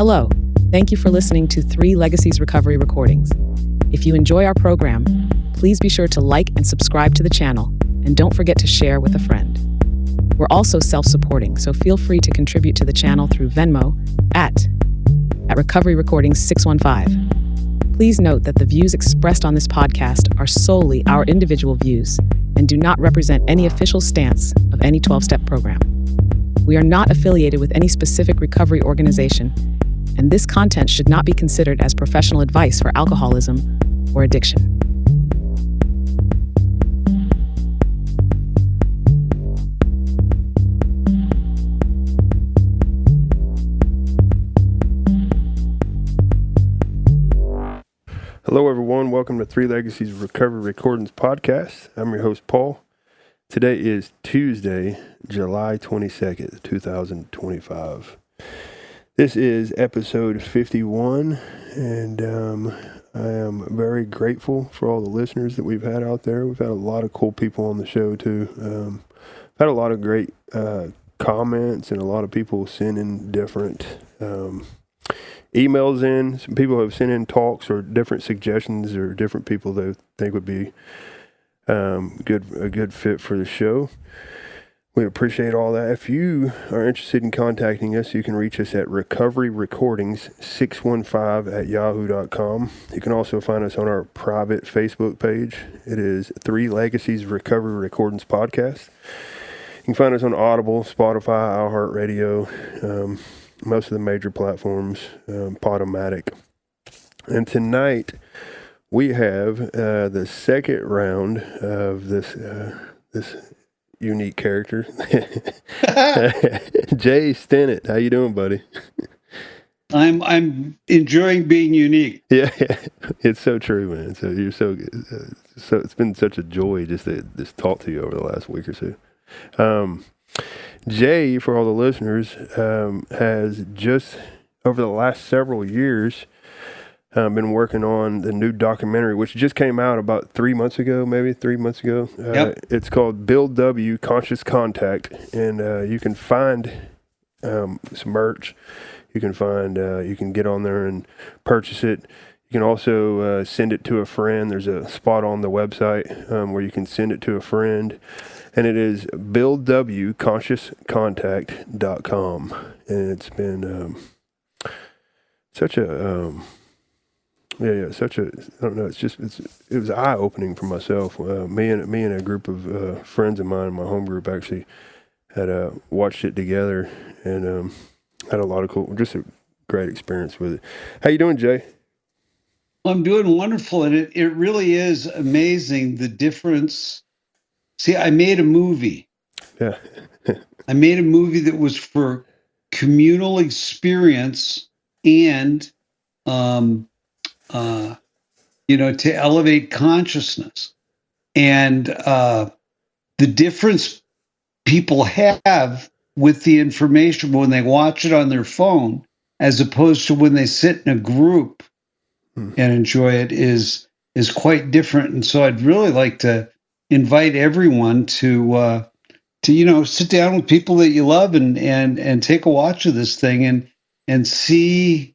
Hello, thank you for listening to 3 Legacies Recovery Recordings. If you enjoy our program, please be sure to like and subscribe to the channel, and don't forget to share with a friend. We're also self-supporting, so feel free to contribute to the channel through Venmo at Recovery Recordings 615. Please note that the views expressed on this podcast are solely our individual views and do not represent any official stance of any 12-step program. We are not affiliated with any specific recovery organization, and this content should not be considered as professional advice for alcoholism or addiction. Hello, everyone. Welcome to 3 Legacies Recovery Recordings podcast. I'm your host, Paul. Today is Tuesday, July 22nd, 2025. This is episode 51, and I am very grateful for all the listeners that we've had out there. We've had a lot of cool people on the show, too. Had a lot of great comments and a lot of people sending different emails in. Some people have sent in talks or different suggestions or different people they think would be a good fit for the show. We appreciate all that. If you are interested in contacting us, you can reach us at recoveryrecordings615@yahoo.com. You can also find us on our private Facebook page. It is 3 Legacies Recovery Recordings Podcast. You can find us on Audible, Spotify, iHeartRadio, most of the major platforms, Podomatic. And tonight we have the second round of this unique character, Jay Stinnett. How you doing, buddy? I'm enjoying being unique. Yeah, it's so true, man. So you're so it's been such a joy just to talk to you over the last week or so. Jay, for all the listeners, has just over the last several years been working on the new documentary, which just came out about 3 months ago, maybe 3 months ago. Yep. It's called Bill W. Conscious Contact, and you can find some merch. You can get on there and purchase it. You can also send it to a friend. There's a spot on the website where you can send it to a friend. And it is BillWConsciousContact.com. And it's been such a, it was eye-opening for myself. Me and a group of friends of mine, my home group, actually had watched it together and had a lot of just a great experience with it. How you doing, Jay? I'm doing wonderful, and it really is amazing the difference. See, I made a movie. Yeah. I made a movie that was for communal experience and, to elevate consciousness. And the difference people have with the information when they watch it on their phone, as opposed to when they sit in a group and enjoy it, is quite different. And so I'd really like to invite everyone to sit down with people that you love and take a watch of this thing and see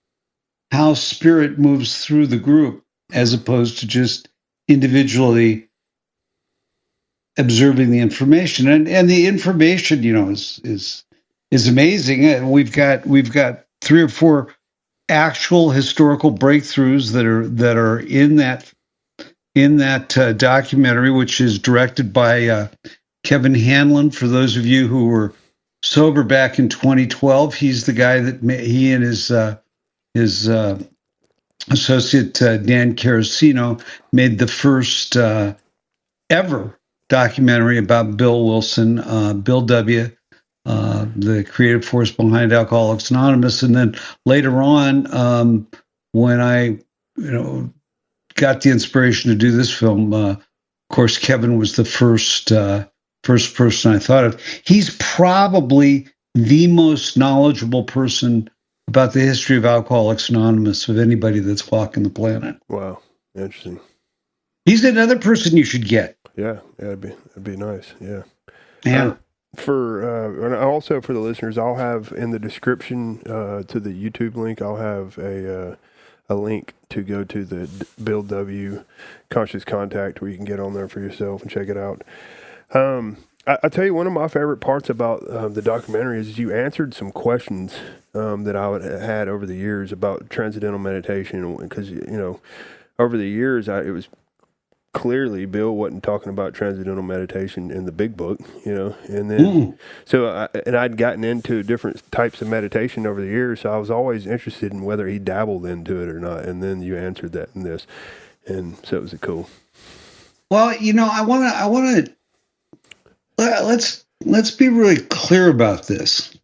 how spirit moves through the group as opposed to just individually observing the information. And the information, is amazing. We've got 3 or 4 actual historical breakthroughs that are in that documentary, which is directed by Kevin Hanlon. For those of you who were sober back in 2012, he's the guy that he and his associate Dan Carosino made the first ever documentary about Bill Wilson, Bill W., the creative force behind Alcoholics Anonymous. And then later on, when I got the inspiration to do this film, of course, Kevin was the first person I thought of. He's probably the most knowledgeable person about the history of Alcoholics Anonymous of anybody that's walking the planet. Wow, interesting. He's another person you should get. Yeah, that'd be nice. Yeah. Yeah. and also for the listeners, I'll have in the description to the YouTube link, I'll have a link to go to the Bill W. Conscious Contact, where you can get on there for yourself and check it out. I tell you, one of my favorite parts about the documentary is you answered some questions that I had over the years about transcendental meditation, because, over the years, it was clearly Bill wasn't talking about transcendental meditation in the big book, and then and I'd gotten into different types of meditation over the years, so I was always interested in whether he dabbled into it or not, and then you answered that in this, and so it was cool. Well, I want to let's be really clear about this.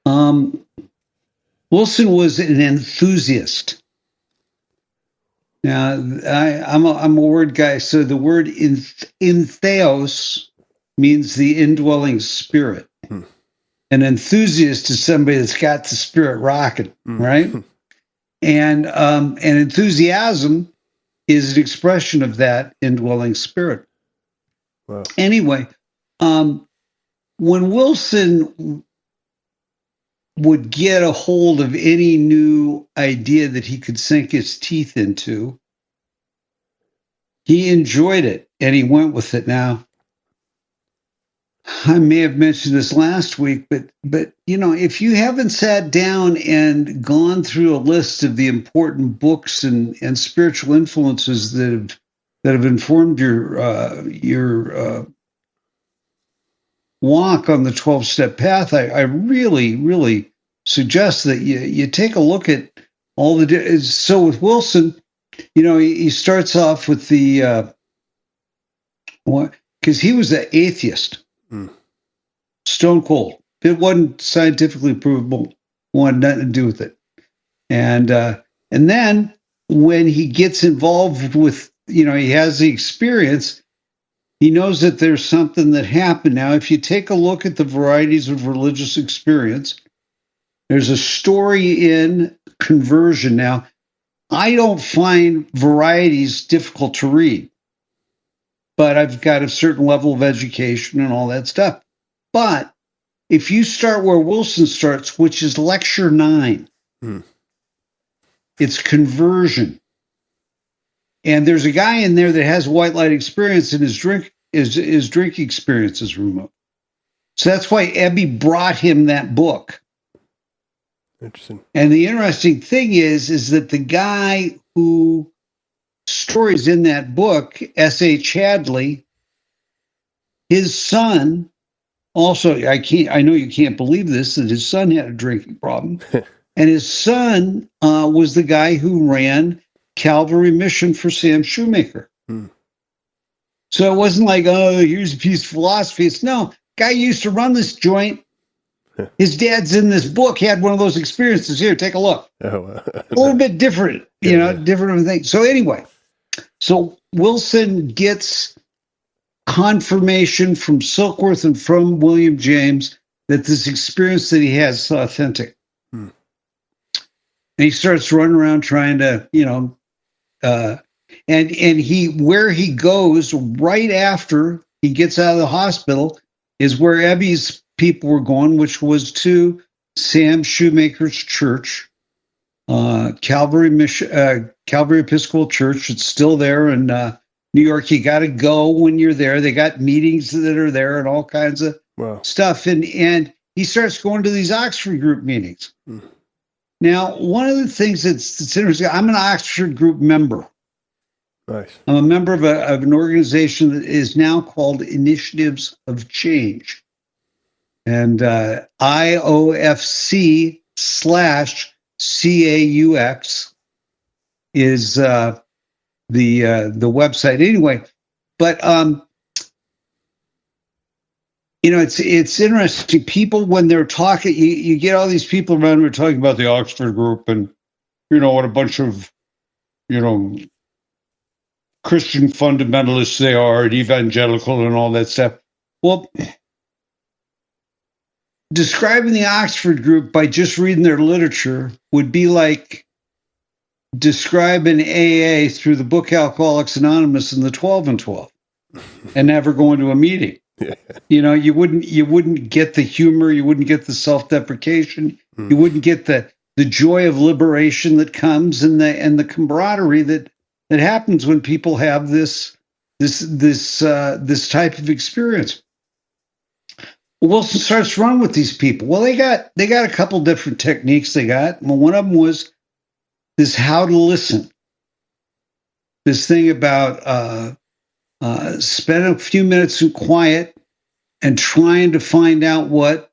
Wilson was an enthusiast. Now, I'm a word guy, so the word entheos means the indwelling spirit. An enthusiast is somebody that's got the spirit rocking, right? And enthusiasm is an expression of that indwelling spirit. Wow. Anyway, when Wilson would get a hold of any new idea that he could sink his teeth into, he enjoyed it and he went with it. Now, I may have mentioned this last week, but if you haven't sat down and gone through a list of the important books and spiritual influences that have informed your walk on the 12-step path, I really, really suggest that you take a look at all the. So with Wilson, he starts off with the because he was an atheist, stone cold. It wasn't scientifically provable. Wanted nothing to do with it, and then when he gets involved with, he has the experience. He knows that there's something that happened. Now, if you take a look at the varieties of religious experience, there's a story in conversion. Now, I don't find varieties difficult to read, but I've got a certain level of education and all that stuff. But if you start where Wilson starts, which is lecture 9, it's conversion. And there's a guy in there that has white light experience, and his drink experience is remote. So that's why Ebby brought him that book. Interesting. And the interesting thing is that the guy who stories in that book, S.H. Hadley, his son also, I know you can't believe this, that his son had a drinking problem. And his son was the guy who ran Calvary Mission for Sam Shoemaker. So it wasn't like, here's a piece of philosophy. It's no, guy used to run this joint. His dad's in this book. He had one of those experiences. Here, take a look. A little bit different, different things. So anyway, Wilson gets confirmation from Silkworth and from William James that this experience that he has is authentic. And he starts running around trying to, and where he goes right after he gets out of the hospital is where Ebby's people were going, which was to Sam Shoemaker's church, Calvary Episcopal Church. It's still there in New York. You got to go when you're there. They got meetings that are there and all kinds of stuff. And he starts going to these Oxford group meetings. Now, one of the things that's interesting, I'm an Oxford group member. Nice. I'm a member of an organization that is now called Initiatives of Change. And IOFC/CAUX is the website. Anyway, but it's interesting. People, when they're talking, you get all these people around who are talking about the Oxford group and what a bunch of Christian fundamentalists they are, and evangelical and all that stuff. Well, describing the Oxford group by just reading their literature would be like describing AA through the book Alcoholics Anonymous and the 12 and 12 and never going to a meeting. Yeah. You wouldn't get the humor, you wouldn't get the self-deprecation, you wouldn't get the joy of liberation that comes, and the camaraderie that happens when people have this type of experience. Wilson starts to run with these people. Well, they got a couple different techniques they got. Well, one of them was this how to listen. This thing about spend a few minutes in quiet and trying to find out what's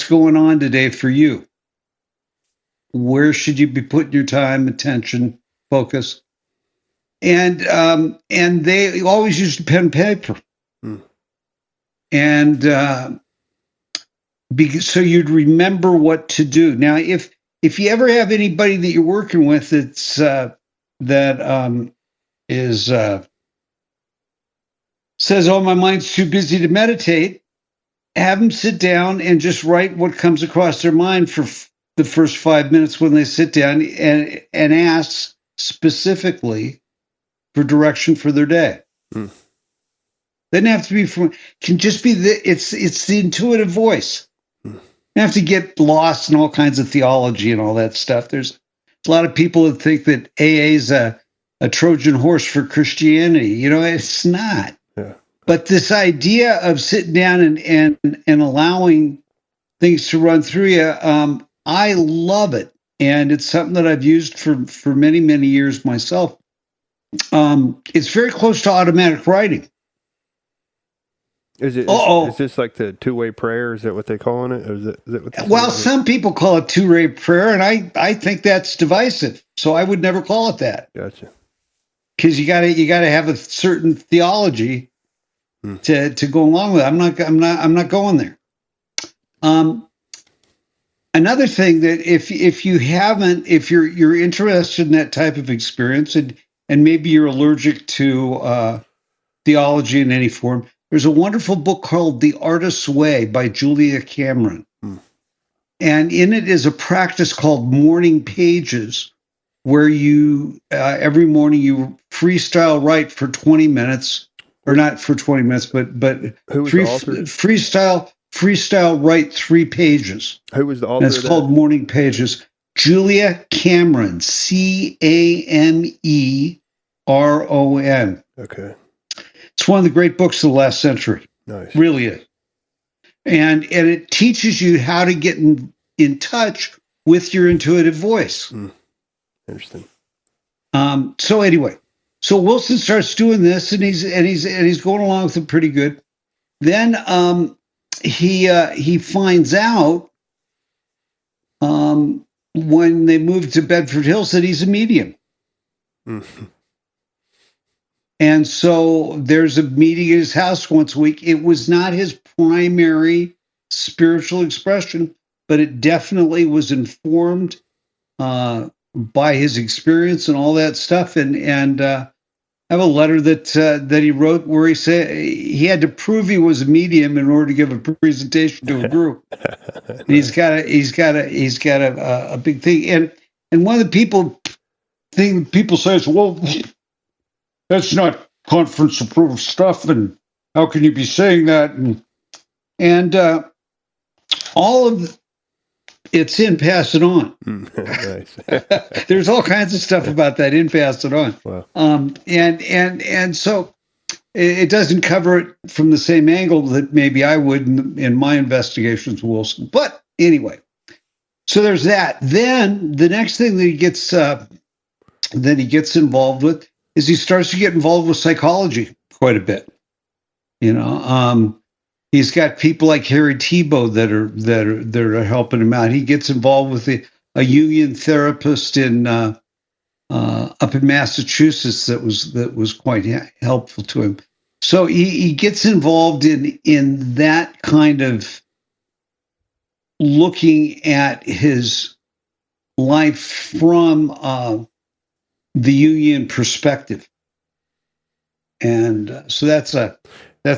going on today for you. Where should you be putting your time, attention, focus? And they always used pen and paper. And so you'd remember what to do. Now, if you ever have anybody that you're working with that's says, "Oh, my mind's too busy to meditate," have them sit down and just write what comes across their mind for the first 5 minutes when they sit down, and ask specifically for direction for their day. Doesn't have to be can just be it's the intuitive voice. You don't have to get lost in all kinds of theology and all that stuff. There's a lot of people that think that AA is a Trojan horse for Christianity. It's not. Yeah. But this idea of sitting down and allowing things to run through you, I love it. And it's something that I've used for many, many years myself. It's very close to automatic writing. Is this like the two-way prayer? Is that what they call it? Or is that what well, some people call it two-way prayer, and I think that's divisive. So I would never call it that. Gotcha. Because you gotta have a certain theology to go along with it. I'm not going there. Another thing that if you're interested in that type of experience, and maybe you're allergic to theology in any form, there's a wonderful book called The Artist's Way by Julia Cameron. And in it is a practice called morning pages, where you every morning you freestyle write for 20 minutes, or not for 20 minutes, but who was the author? Freestyle write 3 pages. Who was the author? And it's called Morning Pages. Julia Cameron, Cameron. Okay. It's one of the great books of the last century. Nice. Really is. And it teaches you how to get in touch with your intuitive voice. Interesting. So anyway, Wilson starts doing this, and he's going along with it pretty good. Then he finds out when they moved to Bedford Hills that he's a medium. And so there's a meeting at his house once a week. It was not his primary spiritual expression, but it definitely was informed by his experience and all that stuff. And I have a letter that he wrote where he said he had to prove he was a medium in order to give a presentation to a group. And he's got a big thing. And one of the people says, well, that's not conference approved stuff, and how can you be saying that? And all of it's in Pass It On. Nice. There's all kinds of stuff about that in Pass It On. Wow. And so it doesn't cover it from the same angle that maybe I would in my investigations, Wilson. But anyway, so there's that. Then the next thing that he gets involved with is he starts to get involved with psychology quite a bit. He's got people like Harry Tebow that are helping him out. He gets involved with a Jungian therapist up in Massachusetts that was quite helpful to him. So he gets involved in that kind of looking at his life from the Jungian perspective, and so that's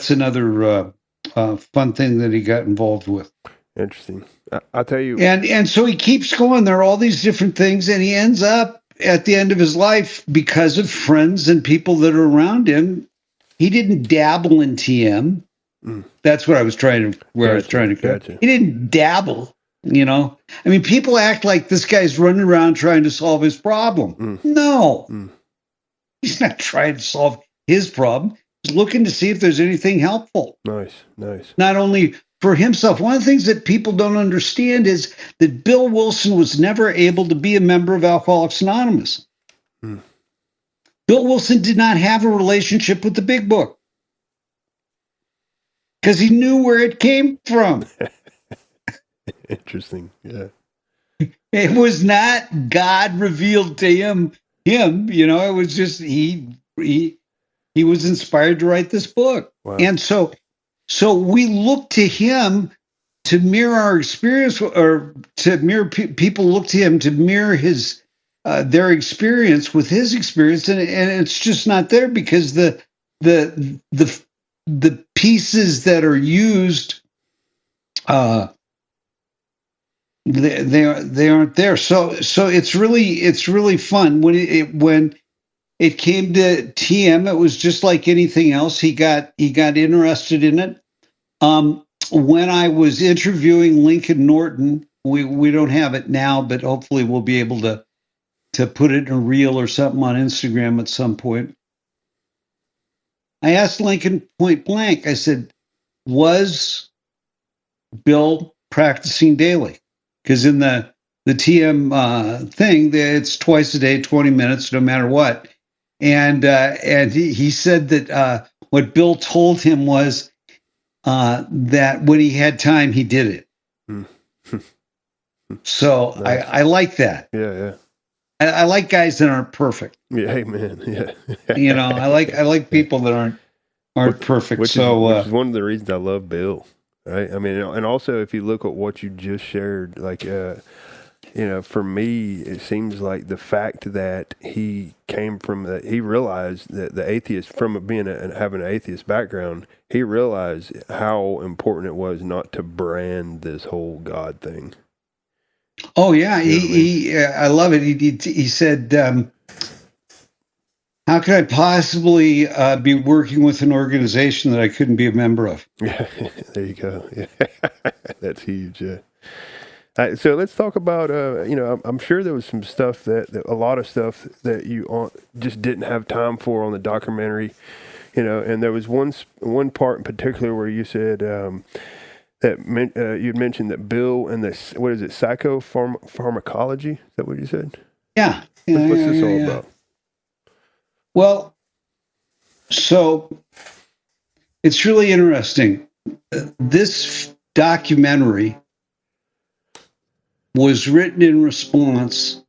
another fun thing that he got involved with. Interesting. I'll tell you. And so he keeps going. There are all these different things, and he ends up at the end of his life, because of friends and people that are around him, he didn't dabble in TM. That's what I was trying to Gotcha. He didn't dabble, you know. I mean, people act like this guy's running around trying to solve his problem. No, he's not trying to solve his problem. He's looking to see if there's anything helpful. Nice. Not only for himself. One of the things that people don't understand is that Bill Wilson was never able to be a member of Alcoholics Anonymous. Bill Wilson did not have a relationship with the Big Book because he knew where it came from. Interesting. Yeah. It was not God revealed to him, you know, it was just he was inspired to write this book. Wow. And so we look to him to mirror our experience, or to mirror people look to him to mirror his their experience with his experience, and it's just not there because the pieces that are used they aren't there. So it's really fun when it came to TM. It was just like anything else. He got interested in it. When I was interviewing Lincoln Norton, we don't have it now, but hopefully we'll be able to put it in a reel or something on Instagram at some point. I asked Lincoln point blank. I said, "Was Bill practicing daily?" Because in the TM thing, it's twice a day, 20 minutes, no matter what. And he said that what Bill told him was that when he had time, he did it. So nice. I like that. Yeah. I like guys that aren't perfect. Yeah, amen. Yeah. You know, I like people that aren't perfect. Which is one of the reasons I love Bill. Right. I mean, and also if you look at what you just shared, like, you know, for me, it seems like the fact that he came from he realized that the atheist, from being having an atheist background, he realized how important it was not to brand this whole God thing. Oh yeah, I love it. He said, "How could I possibly be working with an organization that I couldn't be a member of?" Yeah, there you go. Yeah, that's huge. Yeah. So let's talk about. You know, I'm sure there was some stuff a lot of stuff that you just didn't have time for on the documentary. You know, and there was one part in particular where you said that you'd mentioned that Bill and this, what is it, psychopharmacology? Is that what you said? Yeah. What's this all about? Well, so it's really interesting. This documentary was written in response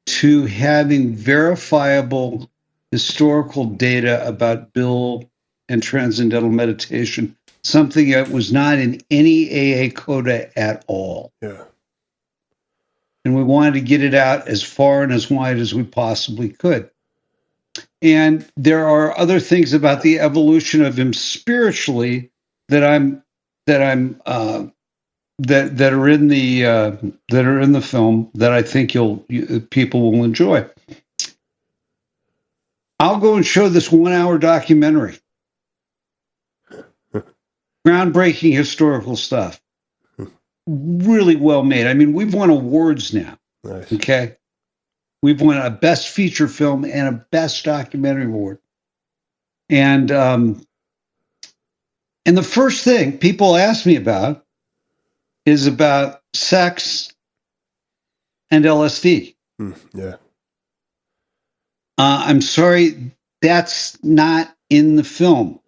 to having verifiable historical data about Bill and transcendental meditation, something that was not in any AA coda at all. Yeah. And we wanted to get it out as far and as wide as we possibly could. And there are other things about the evolution of him spiritually that are in the film that I think people will enjoy. I'll go and show this 1 hour documentary. Groundbreaking historical stuff. Really well made. I mean, we've won awards now. Nice. Okay. We've won a best feature film and a best documentary award. And the first thing people ask me about is about sex and LSD. Yeah. I'm sorry, that's not in the film.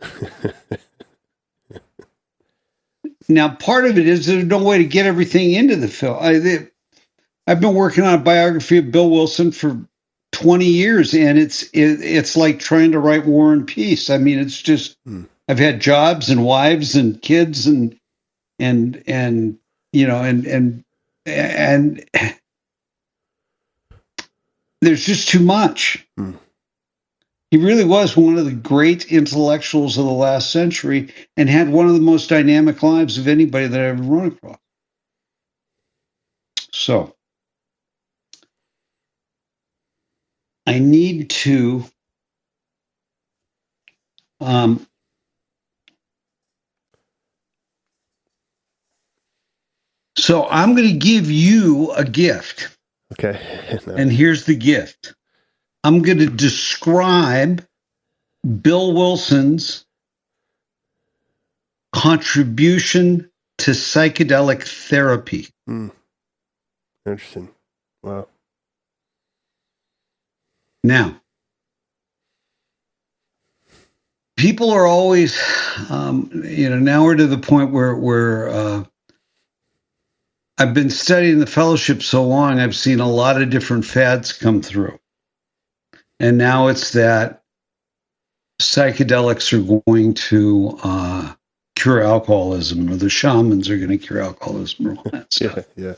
Now, part of it is there's no way to get everything into the film. I've been working on a biography of Bill Wilson for 20 years, and it's like trying to write War and Peace. I mean, it's just I've had jobs and wives and kids and you know and there's just too much. He really was one of the great intellectuals of the last century and had one of the most dynamic lives of anybody that I've ever run across. So I need to So I'm going to give you a gift. Okay. Nice. And here's the gift. I'm going to describe Bill Wilson's contribution to psychedelic therapy. Interesting. Wow. Now, people are always, now we're to the point where I've been studying the fellowship so long, I've seen a lot of different fads come through. And now it's that psychedelics are going to cure alcoholism, or the shamans are going to cure alcoholism, or all that stuff. Yeah.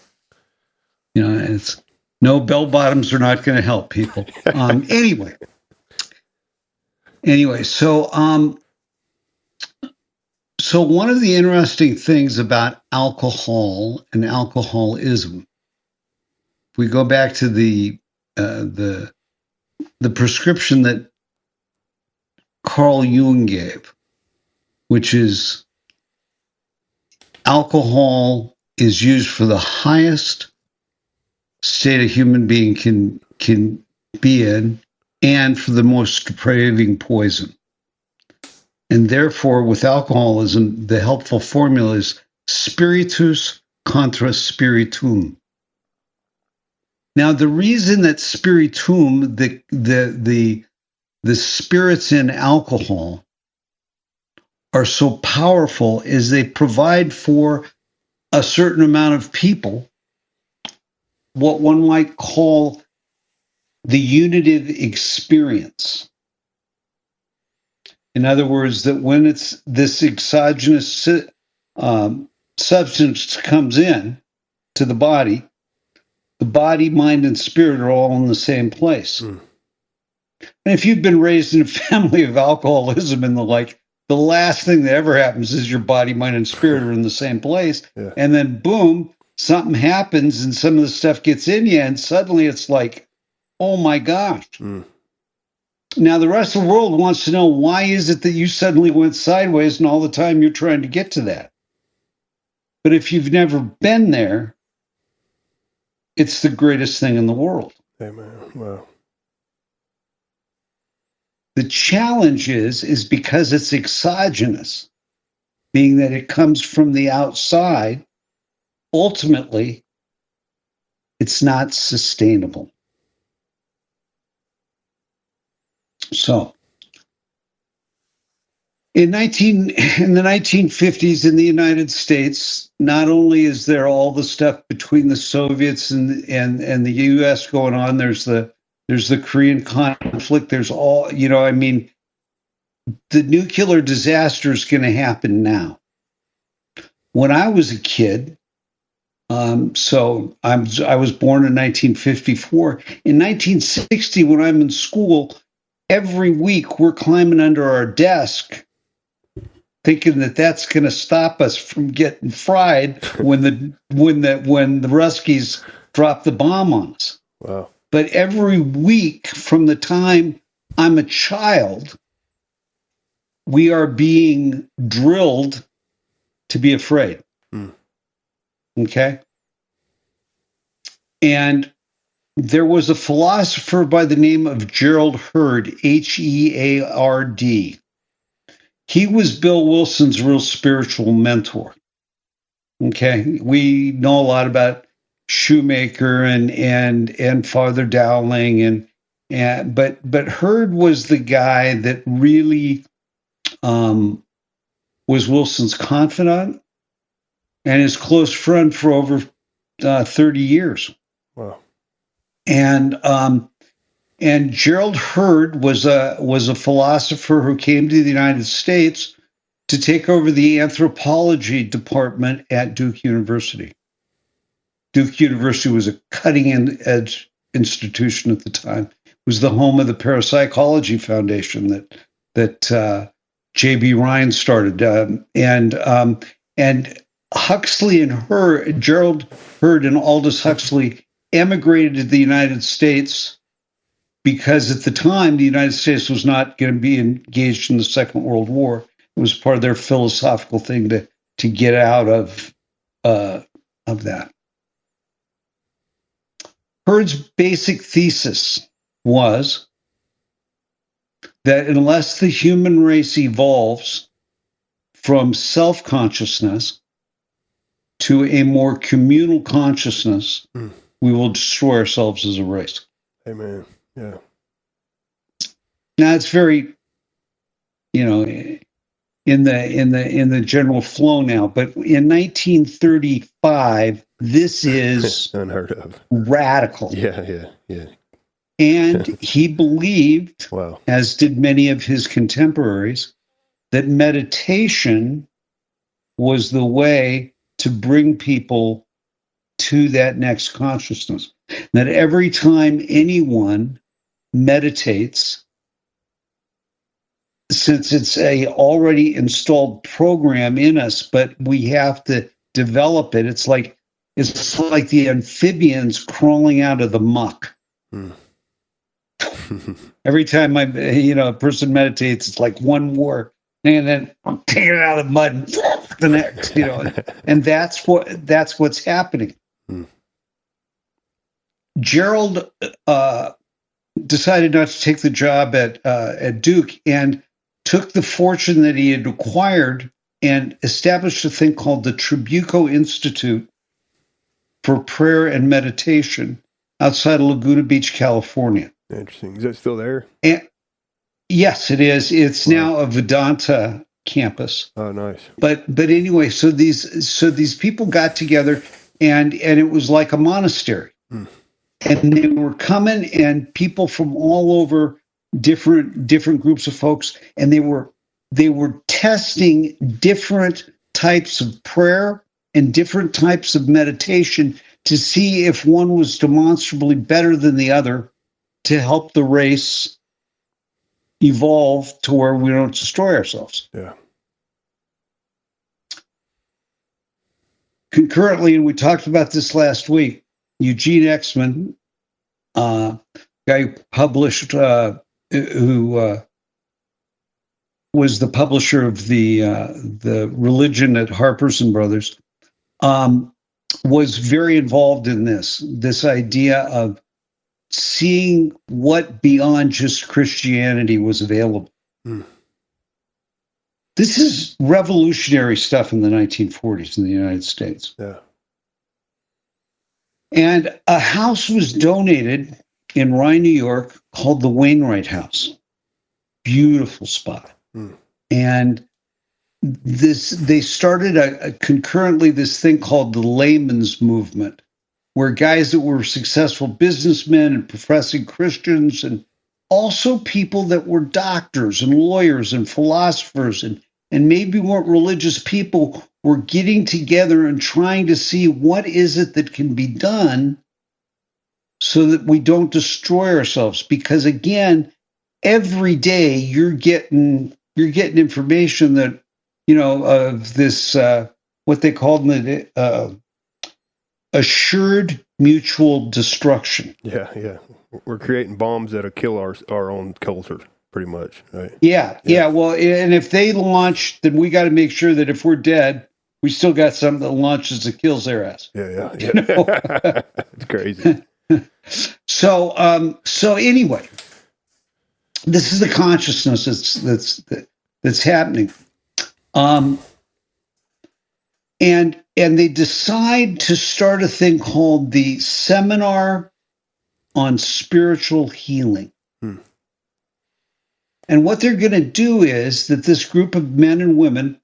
It's no, bell bottoms are not going to help people. Anyway, so one of the interesting things about alcohol and alcoholism, if we go back to the prescription that Carl Jung gave, which is alcohol is used for the highest state a human being can be in, and for the most depraving poison. And therefore, with alcoholism, the helpful formula is spiritus contra spiritum. Now, the reason that spiritum, the spirits in alcohol, are so powerful is they provide for a certain amount of people what one might call the unitive experience. In other words, that when it's this exogenous substance comes in to the body, mind, and spirit are all in the same place. And if you've been raised in a family of alcoholism and the last thing that ever happens is your body, mind, and spirit are in the same place. Yeah. And then boom, something happens and some of the stuff gets in you, and suddenly it's like, oh my gosh. Now, the rest of the world wants to know, why is it that you suddenly went sideways and all the time you're trying to get to that? But if you've never been there, it's the greatest thing in the world. Amen. Wow. The challenge is because it's exogenous, being that it comes from the outside, ultimately, it's not sustainable. So, in the 1950s in the United States, not only is there all the stuff between the Soviets and the U.S. going on, there's the Korean conflict, there's all, the nuclear disaster is going to happen now. When I was a kid, I was born in 1954. In 1960, when I'm in school, every week we're climbing under our desk thinking that that's going to stop us from getting fried when the Ruskies drop the bomb on us. Wow. But every week from the time I'm a child, we are being drilled to be afraid. Okay? And there was a philosopher by the name of Gerald Heard, Heard. He was Bill Wilson's real spiritual mentor. Okay? We know a lot about Shoemaker and Father Dowling, but Heard was the guy that really was Wilson's confidant and his close friend for over 30 years. Wow. And Gerald Heard was a philosopher who came to the United States to take over the anthropology department at Duke University. Duke University was a cutting-edge institution at the time. It was the home of the Parapsychology Foundation that J.B. Ryan started, and Huxley and Gerald Heard and Aldous Huxley emigrated to the United States because at the time, the United States was not going to be engaged in the Second World War. It was part of their philosophical thing to get out of that. Heard's basic thesis was that unless the human race evolves from self-consciousness to a more communal consciousness, we will destroy ourselves as a race. Amen. Yeah. Now it's very, in the general flow now, but in 1935, this is unheard of, radical. Yeah. And he believed, wow, as did many of his contemporaries, that meditation was the way to bring people to that next consciousness. That every time anyone meditates, since it's a already installed program in us, but we have to develop it. It's like the amphibians crawling out of the muck. Every time a person meditates, it's like one more, and then I'm taking it out of the mud and the next, and that's what's happening. Gerald decided not to take the job at Duke and took the fortune that he had acquired and established a thing called the Trabuco Institute for Prayer and Meditation outside of Laguna Beach, California. Interesting. Is that still there? And yes, it is. It's now a Vedanta campus. Oh, nice. But anyway, so these people got together, and it was like a monastery. And they were coming, and people from all over different groups of folks, and they were testing different types of prayer and different types of meditation to see if one was demonstrably better than the other to help the race evolve to where we don't destroy ourselves. Yeah. Concurrently, and we talked about this last week, Eugene Exman, guy who published, who was the publisher of the Religion at Harper's and Brothers, was very involved in this idea of seeing what beyond just Christianity was available. This is revolutionary stuff in the 1940s in the United States. Yeah. And a house was donated in Rye, New York, called the Wainwright House. Beautiful spot. And they started concurrently this thing called the layman's movement, where guys that were successful businessmen and professing Christians, and also people that were doctors and lawyers and philosophers and maybe weren't religious people, were getting together and trying to see what is it that can be done so that we don't destroy ourselves. Because again, every day you're getting information that, of this, what they called assured mutual destruction. Yeah. We're creating bombs that'll kill our own culture, pretty much, right? Yeah. Well, and if they launch, then we got to make sure that if we're dead, we still got something that launches that kills their ass. Yeah. It's crazy. So anyway, this is the consciousness that's happening. And they decide to start a thing called the Seminar on Spiritual Healing. And what they're going to do is that this group of men and women,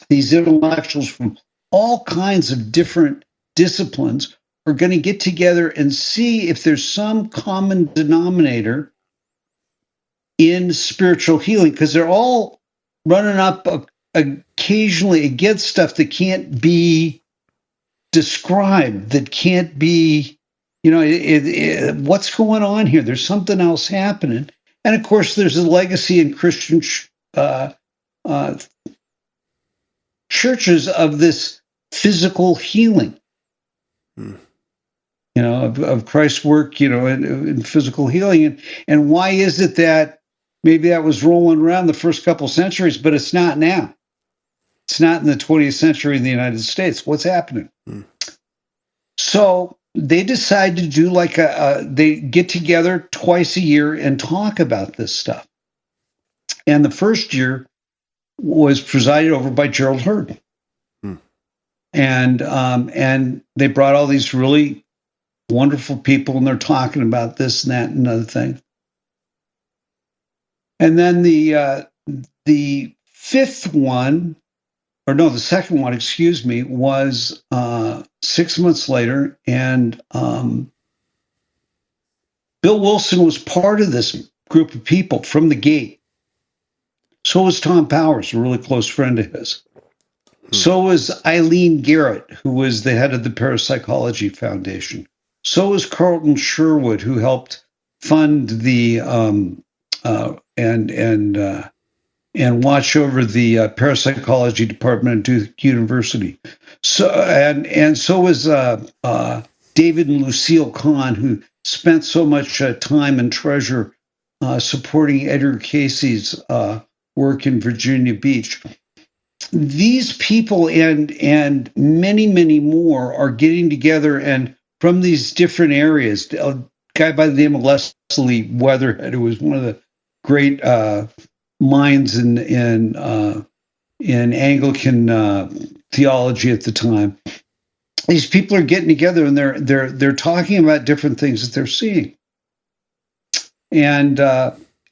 these intellectuals from all kinds of different disciplines, are going to get together and see if there's some common denominator in spiritual healing, because they're all running up occasionally against stuff that can't be described, that can't be, what's going on here? There's something else happening. And of course, there's a legacy in Christian churches of this physical healing. of Christ's work, in physical healing. And why is it that maybe that was rolling around the first couple centuries, but it's not now? It's not in the 20th century in the United States. What's happening? So they decide to do they get together twice a year and talk about this stuff. And the first year was presided over by Gerald Heard. And they brought all these really wonderful people, and they're talking about this and that and another thing. And then the fifth one, or no, the second one, excuse me, was 6 months later, and Bill Wilson was part of this group of people from the gate. So was Tom Powers, a really close friend of his. So was Eileen Garrett, who was the head of the Parapsychology Foundation. So was Carlton Sherwood, who helped fund the and watch over the parapsychology department at Duke University. So and so was David and Lucille Kahn, who spent so much time and treasure supporting Edgar Casey's work in Virginia Beach. These people and many, many more are getting together, and from these different areas. A guy by the name of Leslie Weatherhead, who was one of the great minds in Anglican theology at the time. These people are getting together, and they're talking about different things that they're seeing, and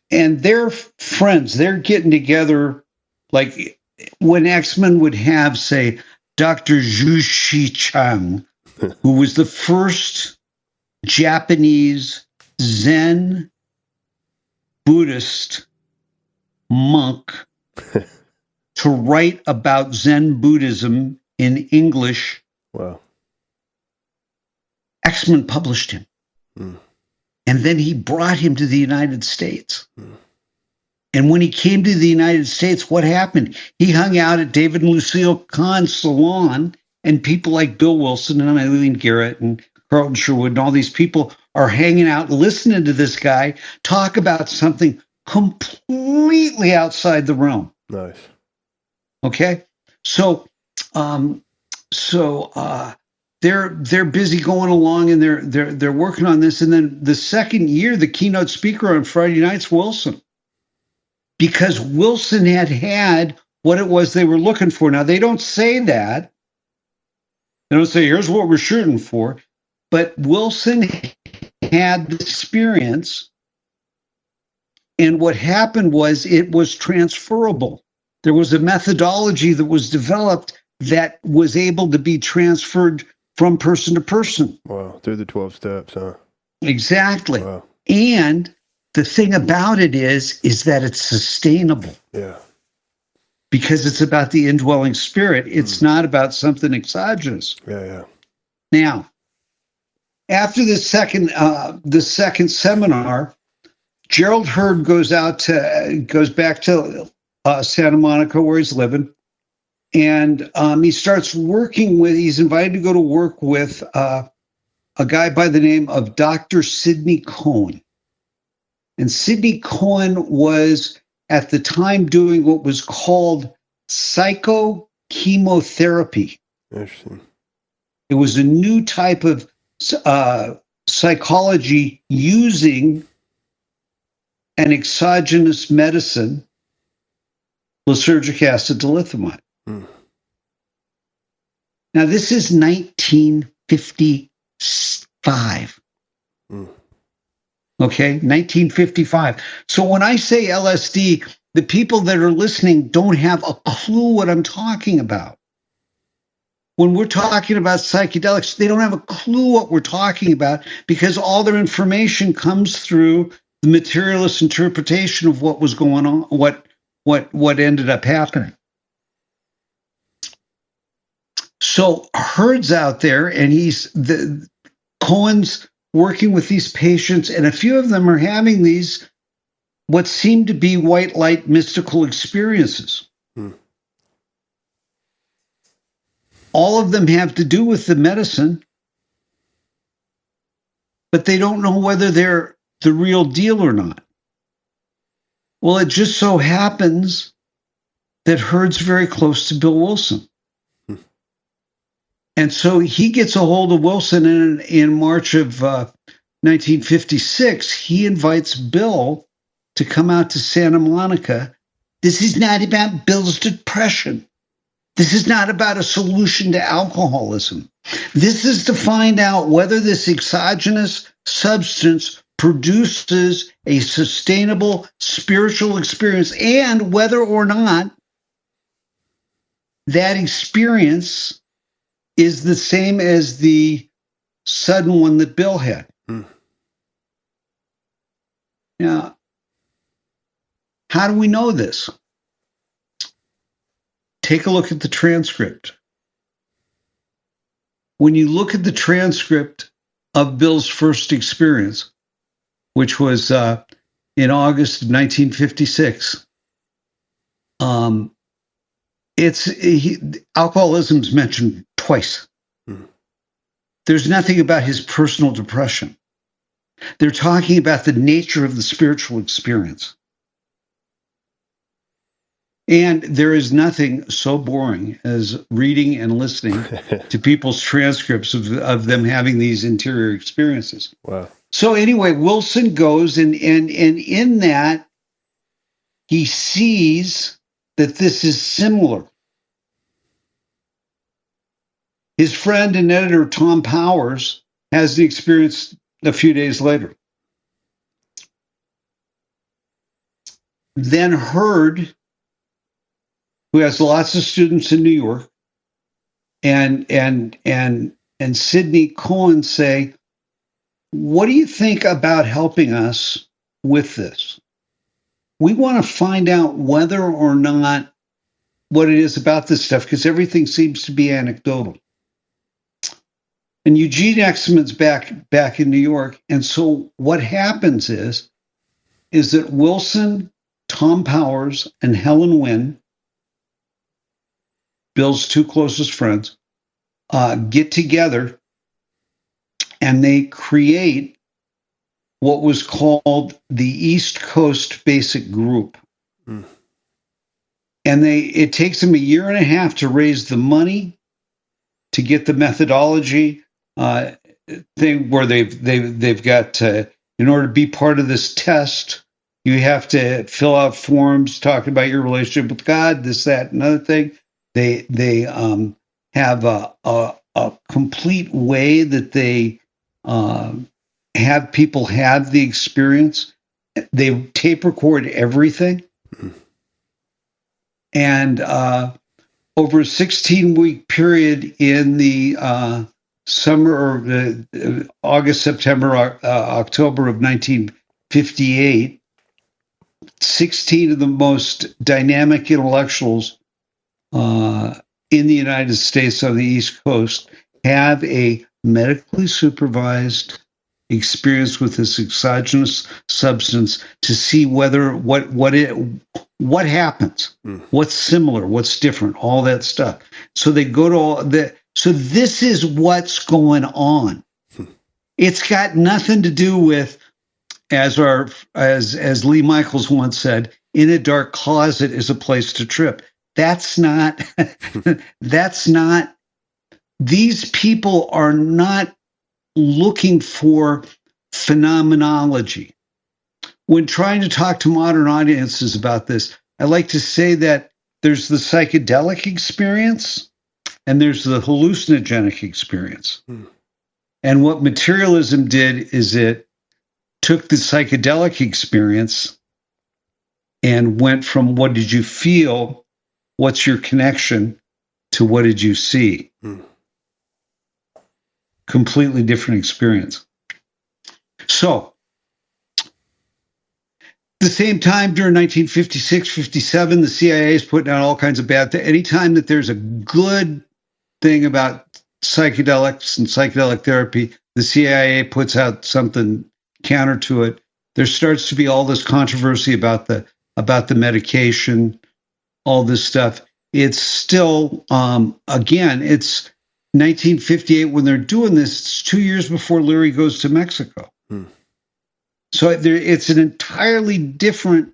they're friends. They're getting together like when X-Men would have, say, Dr. Zhu Shi Chang, who was the first Japanese Zen Buddhist monk to write about Zen Buddhism in English. Wow. X-Men published him. And then he brought him to the United States. And when he came to the United States, what happened? He hung out at David and Lucille Kahn's salon, and people like Bill Wilson and Eileen Garrett and Carlton Sherwood and all these people are hanging out, listening to this guy talk about something completely outside the realm. Nice. Okay, so they're busy going along, and they're working on this. And then the second year, the keynote speaker on Friday night's Wilson, because Wilson had what it was they were looking for. Now, they don't say that. They don't say, here's what we're shooting for. But Wilson had the experience. And what happened was it was transferable. There was a methodology that was developed that was able to be transferred from person to person. Wow. Through the 12 steps, huh? Exactly. Wow. And the thing about it is that it's sustainable. Yeah. Because it's about the indwelling spirit. It's not about something exogenous. Yeah. Now, after the second seminar, Gerald Heard goes back to Santa Monica, where he's living, and he starts working with. He's invited to go to work with a guy by the name of Dr. Sidney Cohen. And Sidney Cohen was at the time doing what was called psychochemotherapy. Interesting. It was a new type of psychology using an exogenous medicine, lysergic acid dilithiumide. Now, this is 1955. Okay, 1955. So when I say LSD, the people that are listening don't have a clue what I'm talking about. When we're talking about psychedelics, they don't have a clue what we're talking about, because all their information comes through the materialist interpretation of what was going on, what ended up happening. So Heard's out there, and Cohen's working with these patients, and a few of them are having these what seem to be white light mystical experiences. All of them have to do with the medicine, but they don't know whether they're the real deal or not. Well, it just so happens that Heard's very close to Bill Wilson. And so he gets a hold of Wilson, and in March of 1956, he invites Bill to come out to Santa Monica. This is not about Bill's depression. This is not about a solution to alcoholism. This is to find out whether this exogenous substance produces a sustainable spiritual experience and whether or not that experience is the same as the sudden one that Bill had. Now, how do we know this? Take a look at the transcript. When you look at the transcript of Bill's first experience, which was in August of 1956, alcoholism's mentioned twice. There's nothing about his personal depression. They're talking about the nature of the spiritual experience. And there is nothing so boring as reading and listening to people's transcripts of them having these interior experiences. Wow. So anyway, Wilson goes and in that, he sees that this is similar. His friend and editor, Tom Powers, has the experience a few days later. Then Heard, who has lots of students in New York, and Sidney Cohen say, what do you think about helping us with this? We want to find out whether or not what it is about this stuff, because everything seems to be anecdotal. And Eugene Exman's back in New York. And so what happens is that Wilson, Tom Powers, and Helen Wynne, Bill's two closest friends, get together and they create what was called the East Coast Basic Group. And it takes them a year and a half to raise the money to get the methodology thing where they've got to, in order to be part of this test, you have to fill out forms talking about your relationship with God, this, that, another thing. They have a complete way that they have people have the experience. They tape record everything. And over a 16-week period in the summer or August, September, October of 1958, 16 of the most dynamic intellectuals in the United States on the East Coast have a medically supervised experience with this exogenous substance to see whether what happens, what's similar, what's different, all that stuff. So they go to all that. So this is what's going on. It's got nothing to do with, as Lee Michaels once said, in a dark closet is a place to trip. That's not, these people are not looking for phenomenology. When trying to talk to modern audiences about this, I like to say that there's the psychedelic experience and there's the hallucinogenic experience. And what materialism did is it took the psychedelic experience and went from what did you feel, what's your connection, to what did you see? Completely different experience. So, the same time during 1956, 57, the CIA is putting out all kinds of bad things. Anytime that there's a good thing about psychedelics and psychedelic therapy, the CIA puts out something counter to it. There starts to be all this controversy about the medication, all this stuff. It's still, again, it's 1958, when they're doing this, it's 2 years before Larry goes to Mexico. So it's an entirely different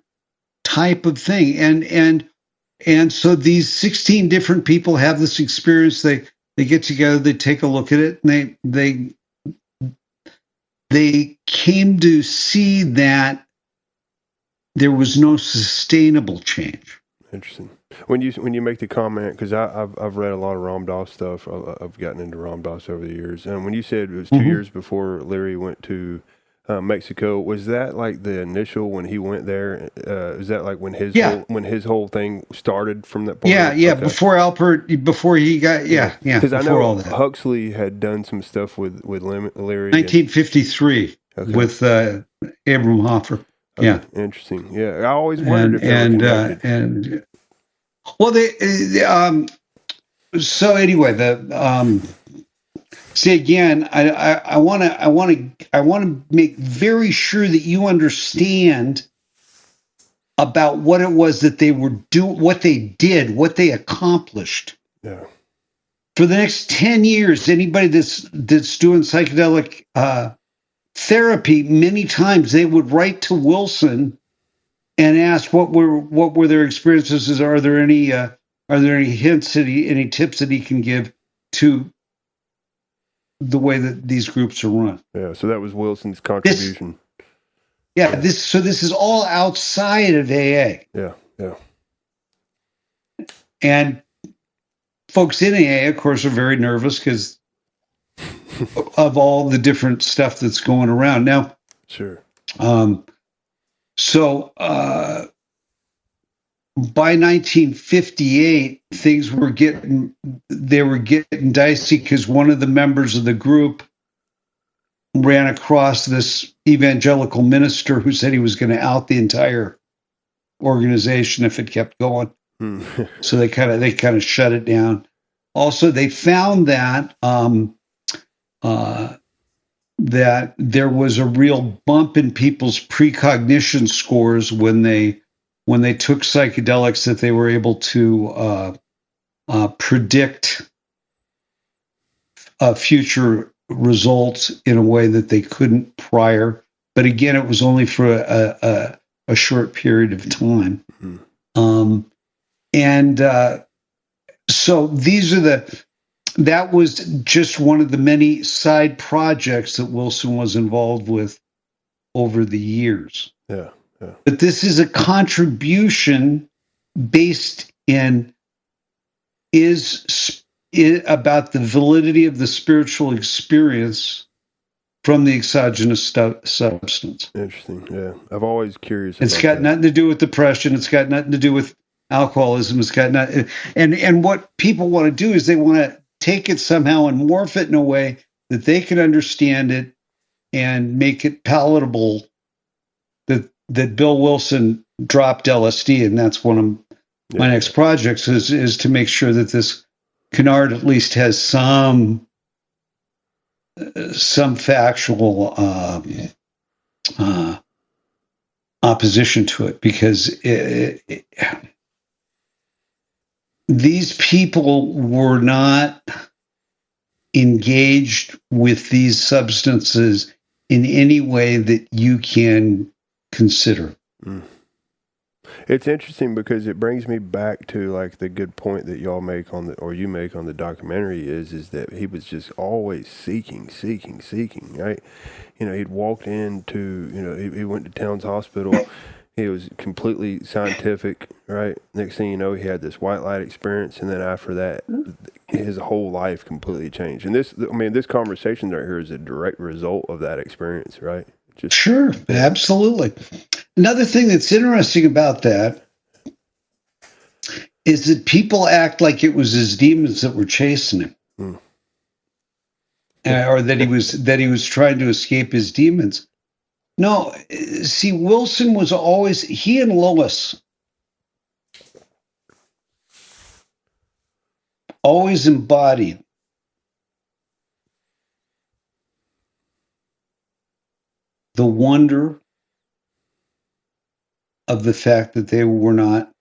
type of thing, and so these 16 different people have this experience. They get together, they take a look at it, and they came to see that there was no sustainable change. Interesting. When you make the comment, because I've read a lot of Ram Dass stuff. I've gotten into Ram Dass over the years, and when you said it was 2 years before Larry went to Mexico, was that like the initial when he went there? Is that like when his whole thing started from that point? Yeah. Okay. Before he got because I know all that. Huxley had done some stuff with Larry. 1953 with Abram Hoffer. Okay, yeah, interesting. Yeah, I always wondered if they were connected. Well, so anyway, see again, I want to make very sure that you understand about what it was that they were doing, what they did, what they accomplished. Yeah. For the next 10 years, anybody that's doing psychedelic therapy, many times they would write to Wilson and ask what were their experiences. Are there any hints, any tips that he can give to the way that these groups are run? Yeah, so that was Wilson's contribution. This is all outside of AA. Yeah. And folks in AA, of course, are very nervous because of all the different stuff that's going around now. Sure. So by 1958, things were getting dicey because one of the members of the group ran across this evangelical minister who said he was going to out the entire organization if it kept going. So they kind of shut it down. Also, they found that that there was a real bump in people's precognition scores when they took psychedelics, that they were able to predict future results in a way that they couldn't prior. But again, it was only for a short period of time. So that was just one of the many side projects that Wilson was involved with over the years. Yeah. But this is a contribution based is about the validity of the spiritual experience from the exogenous substance. Interesting. Yeah, I've always curious. It's got nothing to do with depression. It's got nothing to do with alcoholism. It's got nothing. And what people want to do is they want to take it somehow and morph it in a way that they can understand it and make it palatable. That Bill Wilson dropped LSD, and that's one of my next projects is to make sure that this canard at least has some factual opposition to it, because these people were not engaged with these substances in any way that you can consider. It's interesting because it brings me back to like the good point that y'all make you make on the documentary is that he was just always seeking, right? You know, he'd walked into, he went to Towns Hospital. He was completely scientific, right? Next thing you know, he had this white light experience, and then after that, his whole life completely changed. And this conversation right here is a direct result of that experience, right? Sure, absolutely. Another thing that's interesting about that is that people act like it was his demons that were chasing him, or that he was trying to escape his demons. No, see, Wilson was always, he and Lois always embodied the wonder of the fact that they were not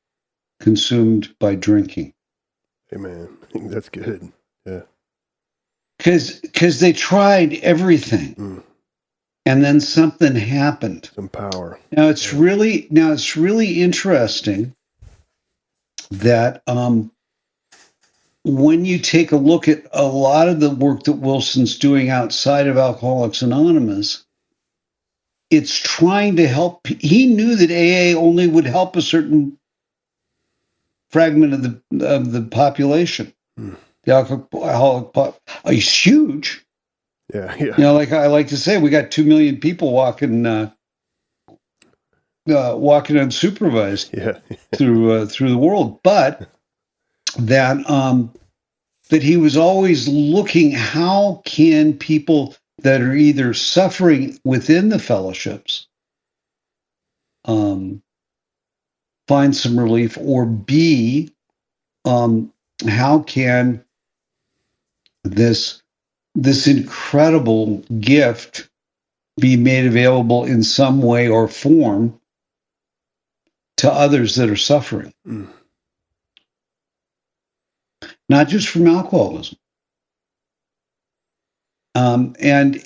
consumed by drinking. Hey man, that's good. Yeah. Because they tried everything, and then something happened. Some power. Now it's really interesting that when you take a look at a lot of the work that Wilson's doing outside of Alcoholics Anonymous, it's trying to help. He knew that AA only would help a certain fragment of the population. The alcoholic is huge. Yeah. You know, like I like to say, we got 2 million people walking unsupervised through the world, but that he was always looking, how can people that are either suffering within the fellowships find some relief, or B, how can this incredible gift be made available in some way or form to others that are suffering, not just from alcoholism. And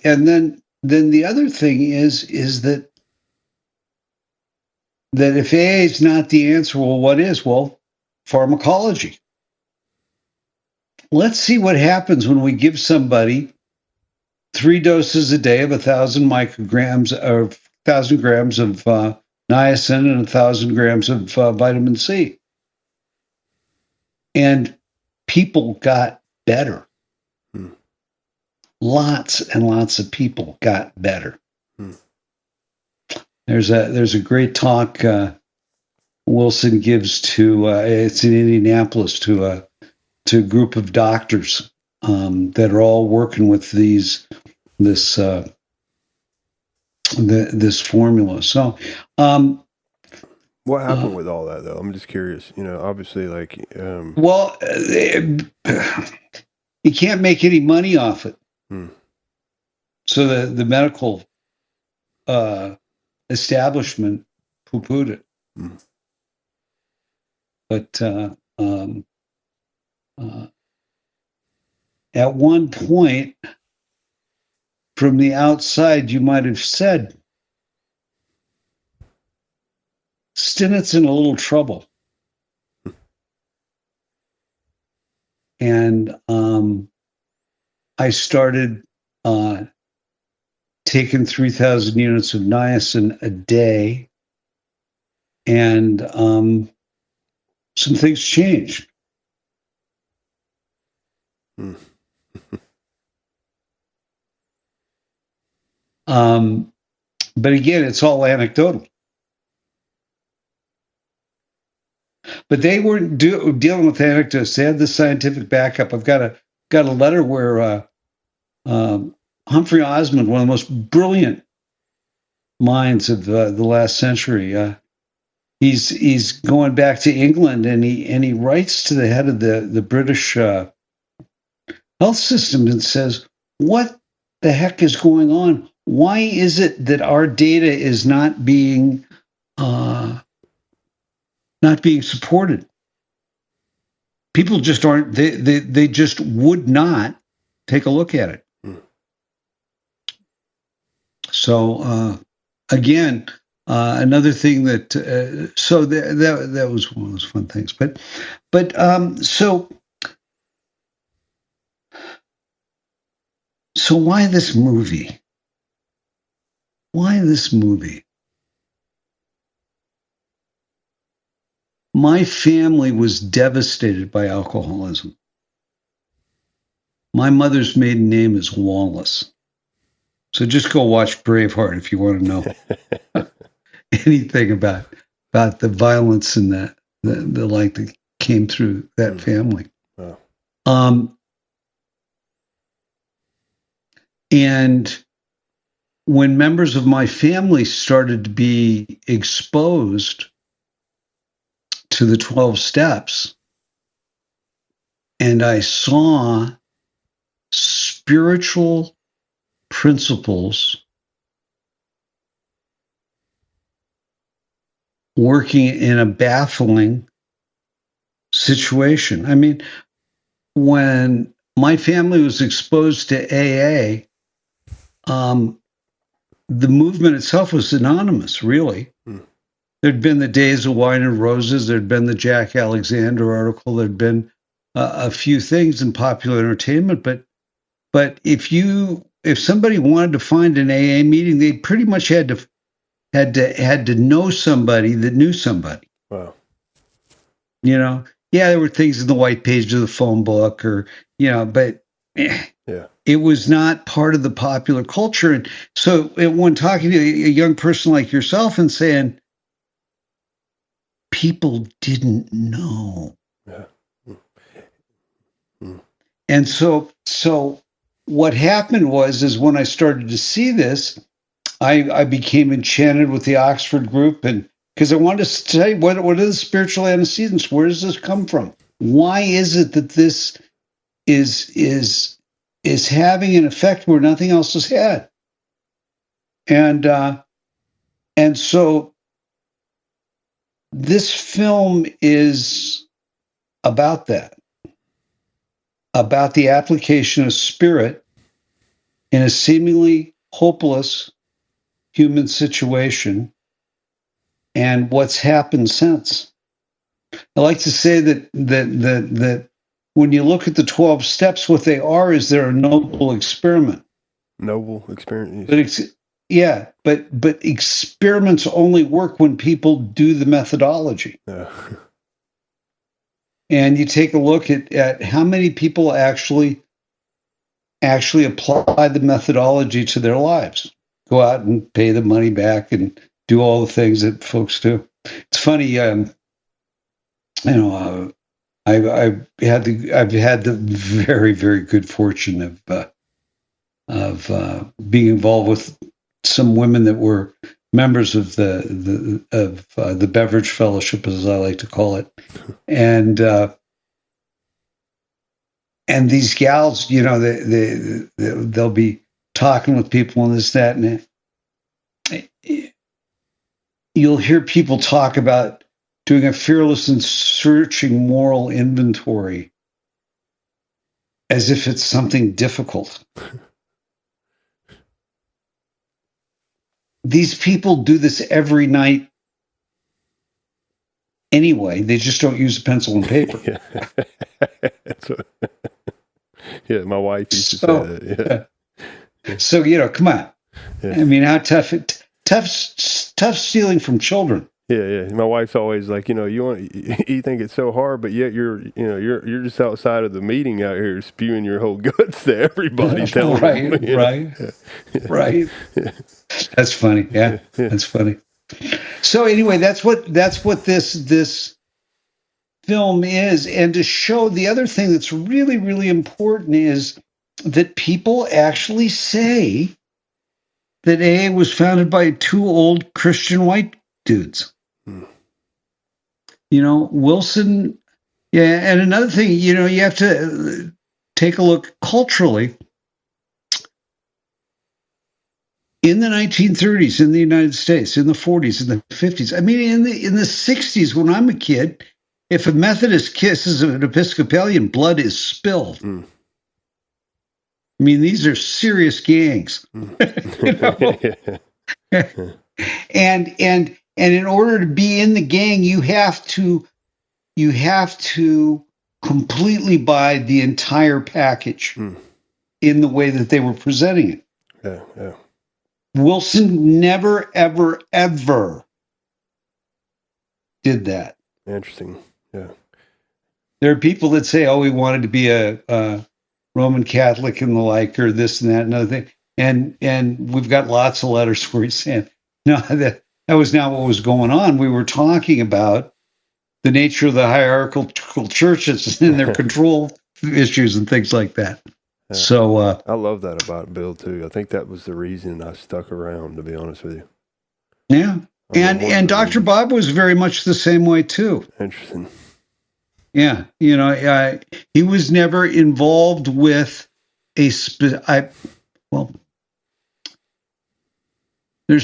then the other thing is that if AA is not the answer, well, what is? Well, pharmacology. Let's see what happens when we give somebody 3 doses a day of 1,000 micrograms or 1,000 grams of niacin and 1,000 grams of vitamin C. And people got better. Lots and lots of people got better. There's a great talk Wilson gives to it's in Indianapolis to a group of doctors that are all working with this formula. So, what happened with all that, though? I'm just curious. You know, obviously, like, well, you can't make any money off it. So the medical establishment poo-pooed it. But at one point, from the outside, you might have said, Stinnett's in a little trouble. And I started taking 3,000 units of niacin a day, and some things changed. But again, it's all anecdotal. But they weren't dealing with anecdotes. They had the scientific backup. I've got a letter where Humphrey Osmond, one of the most brilliant minds of the last century, he's going back to England, and he writes to the head of the British health system and says, "What the heck is going on? Why is it that our data is not being supported? People just aren't. They just would not take a look at it." So again, another thing that so that was one of those fun things. But so why this movie? Why this movie? My family was devastated by alcoholism. My mother's maiden name is Wallace. So just go watch Braveheart if you want to know anything about the violence and the like that came through that family. Wow. And when members of my family started to be exposed to the 12 steps, and I saw spiritual principles working in a baffling situation. I mean, when my family was exposed to AA, the movement itself was anonymous, really. There'd been the Days of Wine and Roses. There'd been the Jack Alexander article. There'd been a few things in popular entertainment. But if somebody wanted to find an AA meeting, they pretty much had to know somebody that knew somebody. Wow. Yeah, there were things in the white page of the phone book, but it was not part of the popular culture. And so when talking to a young person like yourself and saying, people didn't know. Yeah. And so what happened is when I started to see this, I became enchanted with the Oxford group, and because I wanted to study what are the spiritual antecedents? Where does this come from? Why is it that this is having an effect where nothing else has had? And so this film is about that, about the application of spirit in a seemingly hopeless human situation and what's happened since. I like to say that when you look at the 12 steps, what they are is they're a noble experiment. Noble experiment. But experiments only work when people do the methodology. Yeah. And you take a look at how many people actually apply the methodology to their lives. Go out and pay the money back and do all the things that folks do. It's funny, I've had the very, very good fortune of being involved with some women that were members of the Beverage Fellowship, as I like to call it, and these gals, they'll be talking with people and this, that, and you'll hear people talk about doing a fearless and searching moral inventory as if it's something difficult. These people do this every night anyway. They just don't use a pencil and paper. Yeah, my wife used to say that. Yeah. So, come on. Yeah. I mean, how tough stealing from children. Yeah. My wife's always like, you think it's so hard, but yet you're just outside of the meeting out here spewing your whole guts to everybody. Right. Yeah. That's funny. Yeah, that's funny. So anyway, that's what this film is. And to show the other thing that's really, really important is that people actually say that AA was founded by two old Christian white dudes. Wilson. Yeah. And another thing, you have to take a look culturally. In the 1930s, in the United States, in the 40s, in the 50s, I mean, in the 60s, when I'm a kid, if a Methodist kisses an Episcopalian, blood is spilled. I mean, these are serious gangs. And in order to be in the gang, you have to completely buy the entire package in the way that they were presenting it. Yeah. Wilson never, ever, ever did that. Interesting. Yeah. There are people that say, "Oh, we wanted to be a Roman Catholic and the like, or this and that and other thing." And we've got lots of letters where he's saying, "No, that was not what was going on. We were talking about the nature of the hierarchical churches and their control issues and things like that." Yeah. So I love that about Bill too. I think that was the reason I stuck around, to be honest with you. Yeah. And Dr. Bob was very much the same way too. Interesting. Yeah. He was never involved with there's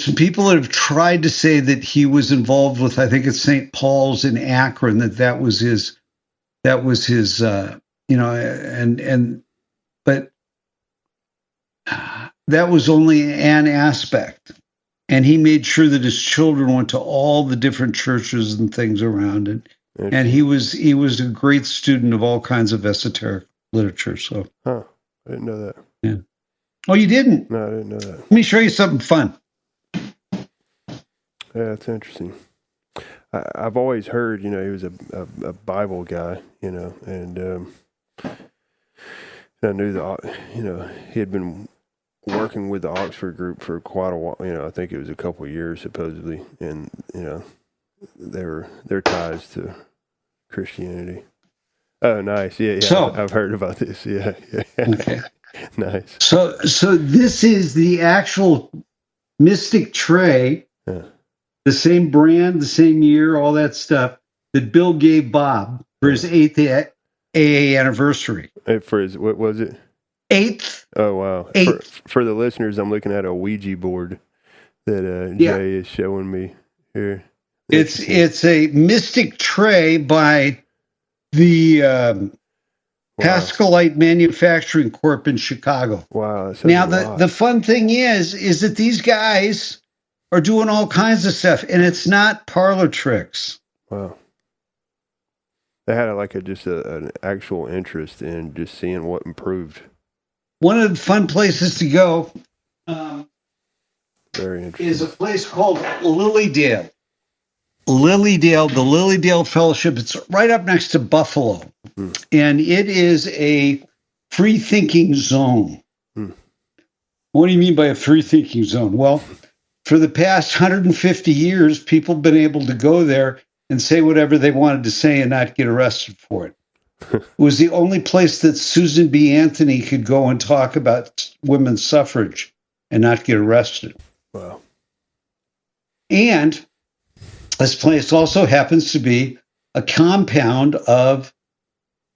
some people that have tried to say that he was involved with, I think it's St. Paul's in Akron, that was his, and that was only an aspect. And he made sure that his children went to all the different churches and things around it. And he was a great student of all kinds of esoteric literature. So, I didn't know that. Yeah. Oh, you didn't? No, I didn't know that. Let me show you something fun. Yeah, that's interesting. I've always heard, he was a Bible guy, and I knew that, he had been working with the Oxford group for quite a while. I think it was a couple of years supposedly, and their ties to Christianity. Oh, nice. Yeah. So, I've heard about this. Yeah. Okay. Nice. So this is the actual mystic tray, the same brand, the same year, all that stuff that Bill gave Bob for his 8th AA anniversary. For his, what was it? 8th. Oh, wow. 8th. For the listeners, I'm looking at a Ouija board that Jay is showing me here. It's a mystic tray by the Pascalite Manufacturing Corp in Chicago. Wow. Now, the fun thing is that these guys are doing all kinds of stuff, and it's not parlor tricks. Wow. They had an actual interest in just seeing what improved. One of the fun places to go Very interesting. is a place called Lilydale. The Lilydale Fellowship. It's right up next to Buffalo. And it is a free-thinking zone. What do you mean by a free-thinking zone? Well, for the past 150 years, people have been able to go there and say whatever they wanted to say and not get arrested for it. It was the only place that Susan B. Anthony could go and talk about women's suffrage and not get arrested. Wow. And this place also happens to be a compound of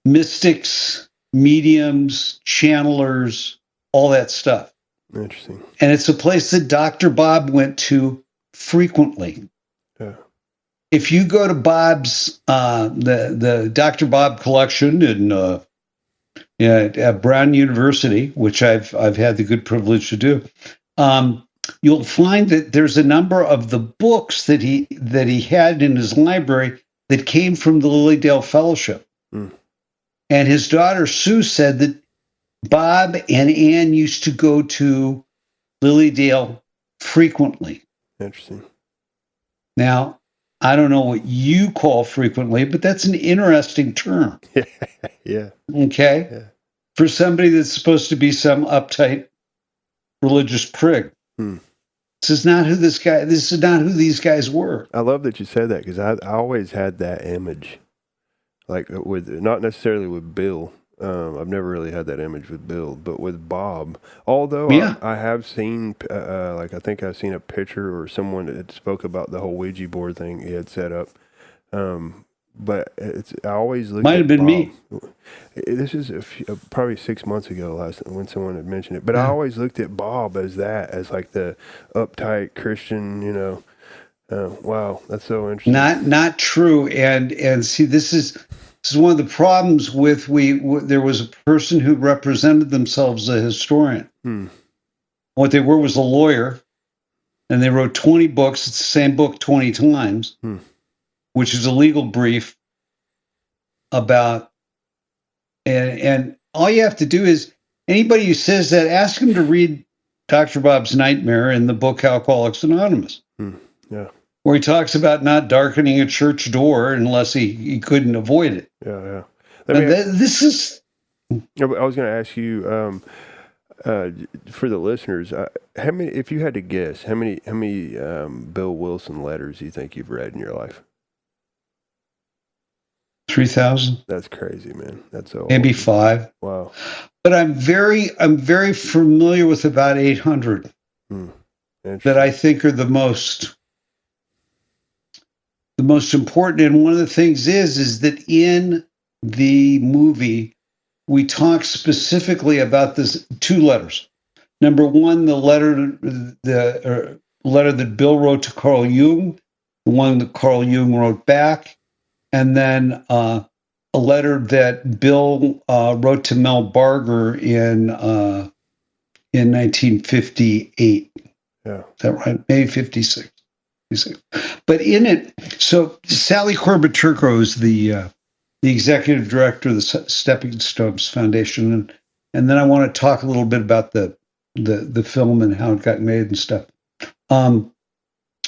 mystics, mediums, channelers, all that stuff. Interesting. And it's a place that Dr. Bob went to frequently. Yeah. If you go to Bob's, the Dr. Bob collection at Brown University, which I've had the good privilege to do, you'll find that there's a number of the books that he had in his library that came from the Lilydale Fellowship. And his daughter Sue said that Bob and Ann used to go to Lilydale frequently. Interesting. Now, I don't know what you call frequently, but that's an interesting term. Yeah. Okay? Yeah. For somebody that's supposed to be some uptight religious prig. This is not who these guys were. I love that you said that, because I always had that image. Like, not necessarily with Bill. I've never really had that image with Bill, but with Bob. Although I have seen, I think I've seen a picture or someone that spoke about the whole Ouija board thing he had set up. But I always looked. Might have been me. This is probably 6 months ago when someone had mentioned it. But I always looked at Bob as like the uptight Christian. Wow, that's so interesting. Not true. And see, this is one of the problems with there was a person who represented themselves as a historian. What they were was a lawyer, and they wrote 20 books. It's the same book 20 times, which is a legal brief about, and all you have to do is, anybody who says that, ask them to read Dr. Bob's Nightmare in the book Alcoholics Anonymous. Yeah. Where he talks about not darkening a church door unless he couldn't avoid it. Yeah. This is. I was going to ask you, for the listeners, how many? If you had to guess, how many Bill Wilson letters do you think you've read in your life? 3,000. That's crazy, man. That's so maybe awesome. 5. Wow. But I'm very familiar with about 800 that I think are the most important. And one of the things is that in the movie, we talk specifically about this 2 letters. Number 1, the letter that Bill wrote to Carl Jung, the one that Carl Jung wrote back, and then a letter that Bill wrote to Mel Barger in in 1958. Yeah. Is that right? Maybe 56. But in it, so Sally Corbett Turco is the executive director of the Stepping Stones Foundation, and then I want to talk a little bit about the film and how it got made and stuff.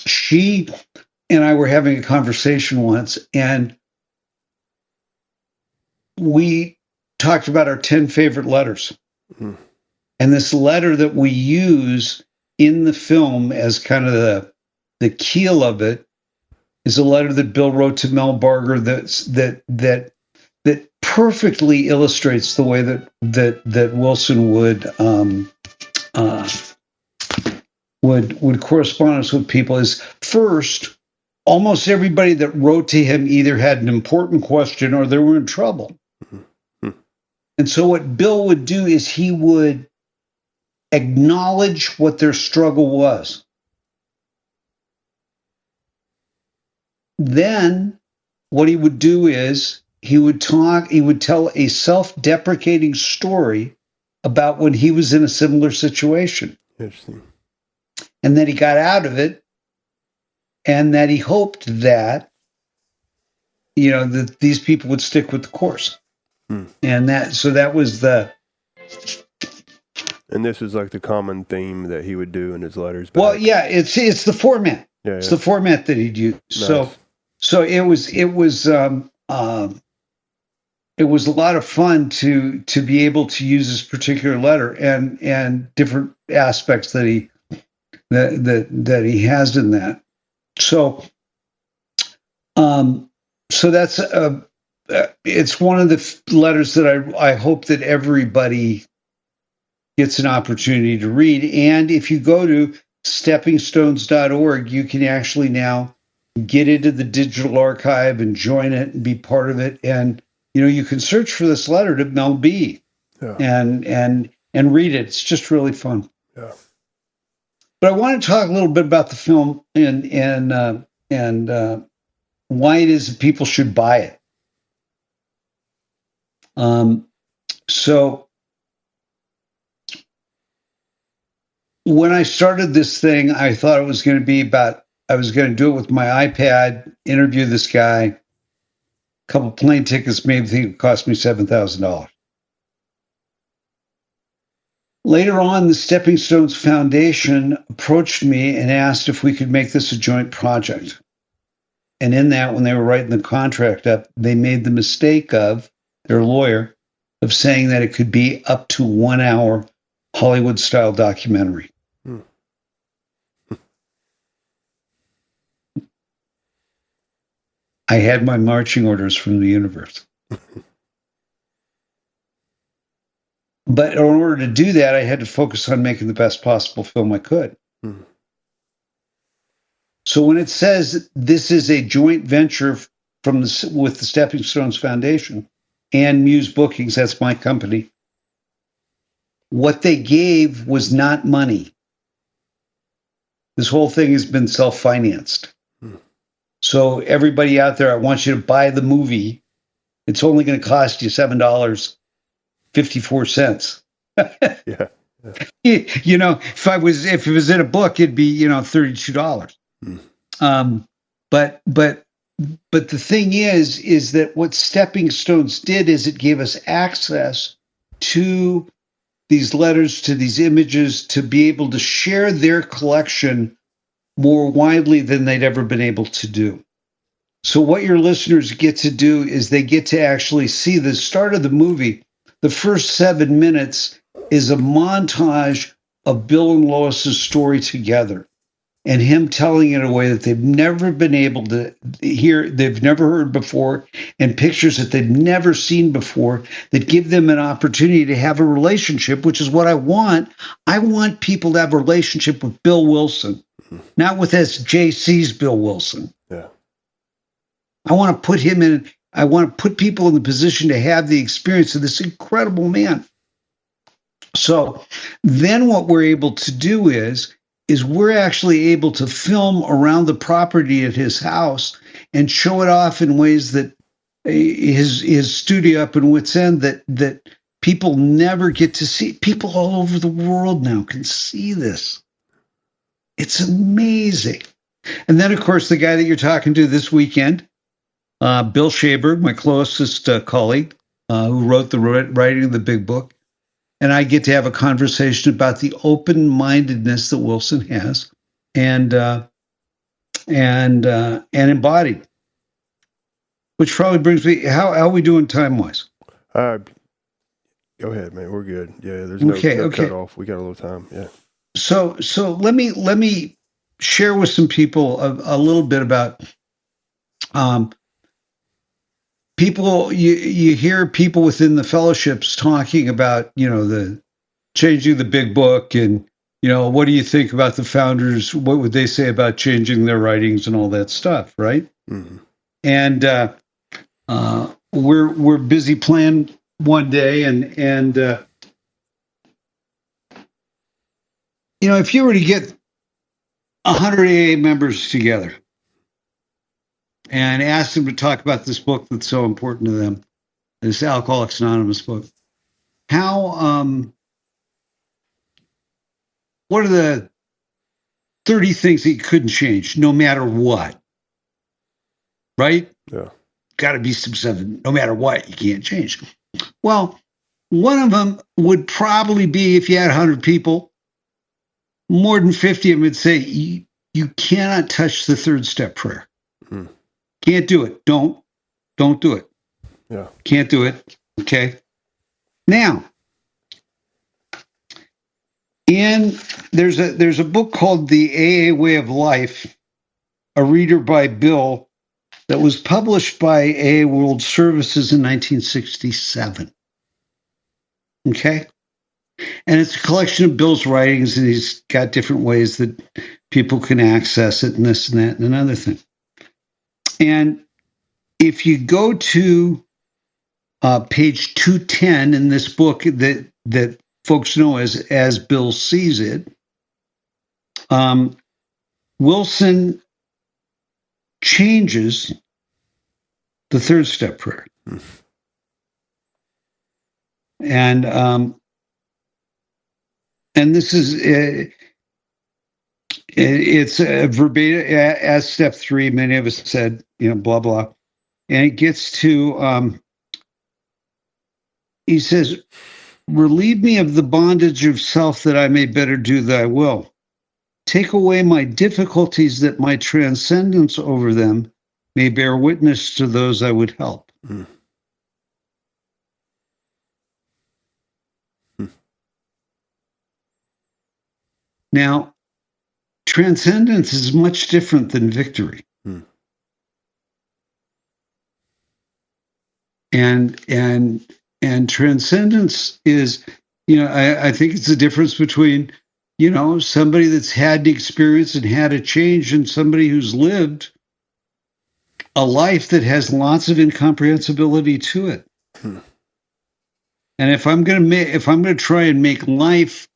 She and I were having a conversation once, and we talked about our 10 favorite letters. Mm-hmm. And this letter that we use in the film as kind of the keel of it is a letter that Bill wrote to Mel Barger that perfectly illustrates the way that Wilson would correspond with people. Is first, almost everybody that wrote to him either had an important question or they were in trouble. Mm-hmm. And so what Bill would do is he would acknowledge what their struggle was. Then what he would do is he would tell a self-deprecating story about when he was in a similar situation. Interesting. And that he got out of it, and that he hoped that, that these people would stick with the course. And that was the... And this is like the common theme that he would do in his letters back. Well, yeah, it's the format. Yeah, it's the format that he'd use. Nice. So it was a lot of fun to be able to use this particular letter and different aspects that he has in that. So that's it's one of the letters that I hope that everybody gets an opportunity to read. And if you go to steppingstones.org, you can actually now get into the digital archive and join it and be part of it. And, you can search for this letter to Mel B. Yeah. and read it. It's just really fun. Yeah. But I want to talk a little bit about the film and why it is that people should buy it. So when I started this thing, I thought it was going to be I was going to do it with my iPad, interview this guy, a couple plane tickets, maybe think it cost me $7,000. Later on, the Stepping Stones Foundation approached me and asked if we could make this a joint project. And in that, when they were writing the contract up, they made the mistake of, their lawyer, of saying that it could be up to 1 hour Hollywood-style documentary. I had my marching orders from the universe. But in order to do that, I had to focus on making the best possible film I could. Mm-hmm. So when it says this is a joint venture with the Stepping Stones Foundation and Muse Bookings, that's my company, what they gave was not money. This whole thing has been self-financed. So everybody out there, I want you to buy the movie. It's only going to cost you $7.54. Yeah. If it was in a book, it'd be $32. But the thing is that what Stepping Stones did is it gave us access to these letters, to these images, to be able to share their collection more widely than they'd ever been able to do. So what your listeners get to do is they get to actually see the start of the movie. The first 7 minutes is a montage of Bill and Lois's story together, and him telling it in a way that they've never been able to hear, they've never heard before, and pictures that they've never seen before that give them an opportunity to have a relationship, which is what I want. I want people to have a relationship with Bill Wilson, not with SJC's Bill Wilson. Yeah. I want to put people in the position to have the experience of this incredible man. So then what we're able to do is we're actually able to film around the property at his house and show it off in ways that his studio up in Wits End that people never get to see. People all over the world now can see this. It's amazing. And then, of course, the guy that you're talking to this weekend, Bill Shaberg, my closest colleague, who wrote the writing of the big book, and I get to have a conversation about the open-mindedness that Wilson has and embodied. Which probably brings me, how are we doing time-wise? Go ahead, man. We're good. Yeah, there's no cut off. We got a little time. Yeah. So let me share with some people a little bit about people. You hear people within the fellowships talking about, the changing the big book, and what do you think about the founders? What would they say about changing their writings and all that stuff, right? Mm-hmm. And we're busy playing one day, and if you were to get 100 AA members together and ask them to talk about this book that's so important to them, this Alcoholics Anonymous book, what are the 30 things that you couldn't change no matter what? Right? Yeah. Got to be specific. No matter what, you can't change. Well, one of them would probably be, if you had 100 people, more than 50 of them would say, you cannot touch the third step prayer. Mm. Can't do it. Don't do it. Yeah. Can't do it. Okay. Now, there's a book called The AA Way of Life, a reader by Bill, that was published by AA World Services in 1967. Okay? And it's a collection of Bill's writings, and he's got different ways that people can access it, and this and that and another thing. And if you go to page 210 in this book that folks know as Bill Sees It, Wilson changes the third step prayer. Mm. And this is it's a verbatim as step 3. Many of us said, blah blah, and it gets to he says, "Relieve me of the bondage of self, that I may better do thy will. Take away my difficulties, that my transcendence over them may bear witness to those I would help." Mm. Now, transcendence is much different than victory. Mm. And transcendence is, I think it's the difference between, somebody that's had the experience and had a change, and somebody who's lived a life that has lots of incomprehensibility to it. Hmm. And if I'm going to try and make life,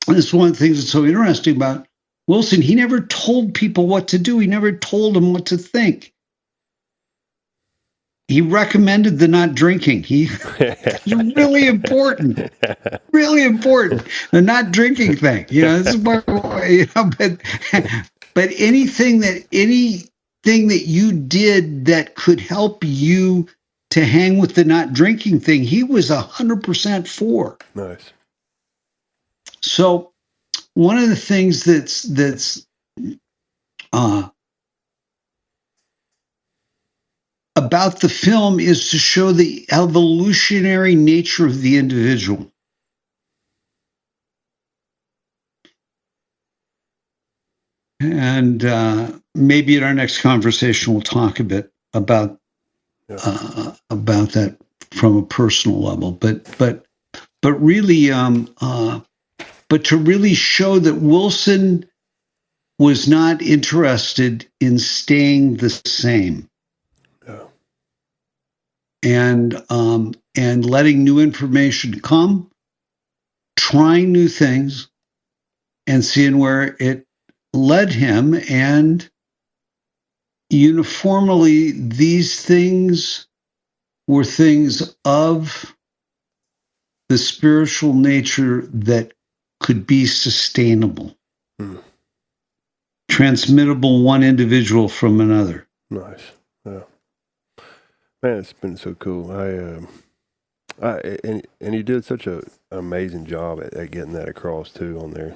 and this is one of the things that's so interesting about Wilson, he never told people what to do. He never told them what to think. He recommended the not drinking. It's really important. Really important. The not drinking thing. This is more, but anything that you did that could help you to hang with the not drinking thing, he was 100% for. Nice. So one of the things that's about the film is to show the evolutionary nature of the individual. And maybe in our next conversation we'll talk a bit about that from a personal level. But really, but to really show that Wilson was not interested in staying the same. And letting new information come, trying new things, and seeing where it led him. And uniformly, these things were things of the spiritual nature that could be sustainable, transmittable one individual from another. Nice. Yeah. Man, it's been so cool. And you did such an amazing job at getting that across too on there.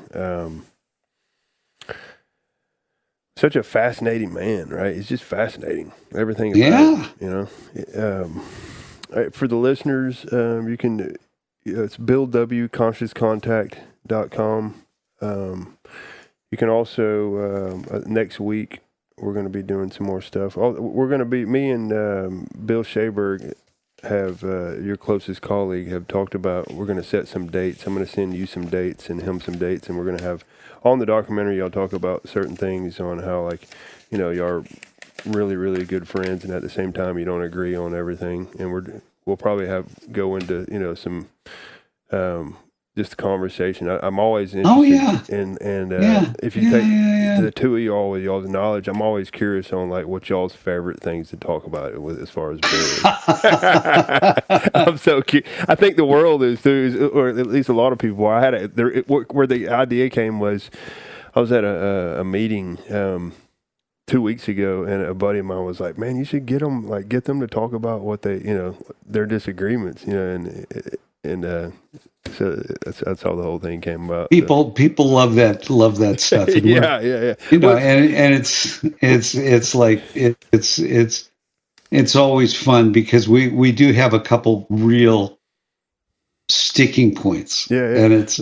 Such a fascinating man, right? He's just fascinating. Everything about him, for the listeners, you can, it's BillWConsciousContact.com. You can also, next week, we're going to be doing some more stuff. We're going to be, me and Bill Shaberg have, your closest colleague, have talked about, we're going to set some dates. I'm going to send you some dates and him some dates, and we're going to have, on the documentary, y'all talk about certain things on how, like, y'all really, really good friends, and at the same time, you don't agree on everything. And we'll probably go into, some, just a conversation. I'm always interested if you take the two of y'all with y'all's knowledge, I'm always curious on like what y'all's favorite things to talk about with as far as Billy. I'm so curious. I think the world is too, or at least a lot of people. I had where the idea came was I was at a meeting 2 weeks ago, and a buddy of mine was like, "Man, you should get them to talk about what they, their disagreements, and so that's how the whole thing came about. People love that stuff. And yeah. And it's like it's always fun because we do have a couple real sticking points. And it's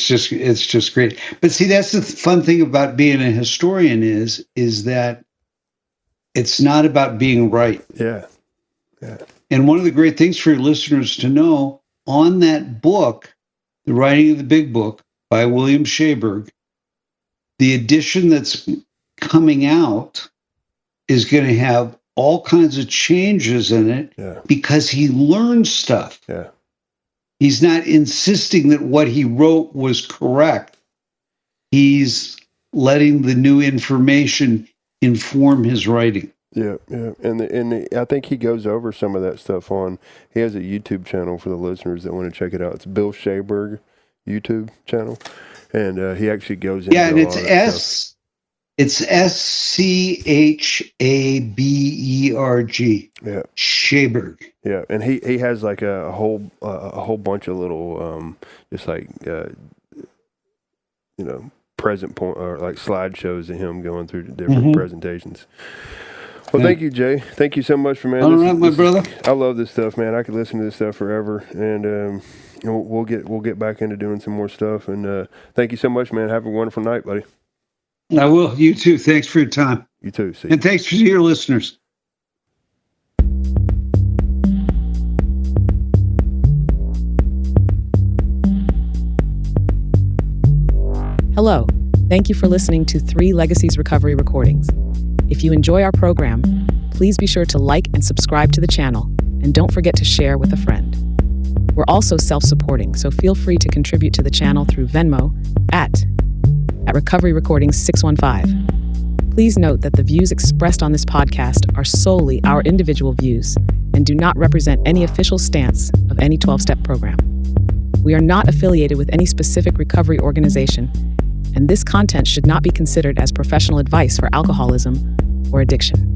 just great. But see, that's the fun thing about being a historian is that it's not about being right. Yeah. And one of the great things for your listeners to know, on that book, The Writing of the Big Book by William Shaberg, the edition that's coming out is going to have all kinds of changes in it because he learned stuff. Yeah. He's not insisting that what he wrote was correct. He's letting the new information inform his writing. Yeah, and I think he goes over some of that stuff he has a YouTube channel for the listeners that want to check it out. It's Bill Shaberg YouTube channel, and he actually goes into and it's it's SCHABERG. Yeah, Shaberg. Yeah, and he has like a whole bunch of little just like present point or like slideshows of him going through different presentations. Well, thank you, Jay. Thank you so much for All right, my brother. I love this stuff, man. I could listen to this stuff forever, and we'll get back into doing some more stuff. And thank you so much, man. Have a wonderful night, buddy. I will. You too. Thanks for your time. You too. See you. And thanks to your listeners. Hello. Thank you for listening to 3 Legacies Recovery Recordings. If you enjoy our program, please be sure to like and subscribe to the channel, and don't forget to share with a friend. We're also self-supporting, so feel free to contribute to the channel through Venmo at Recovery Recordings 615. Please note that the views expressed on this podcast are solely our individual views and do not represent any official stance of any 12-step program. We are not affiliated with any specific recovery organization, and this content should not be considered as professional advice for alcoholism or addiction.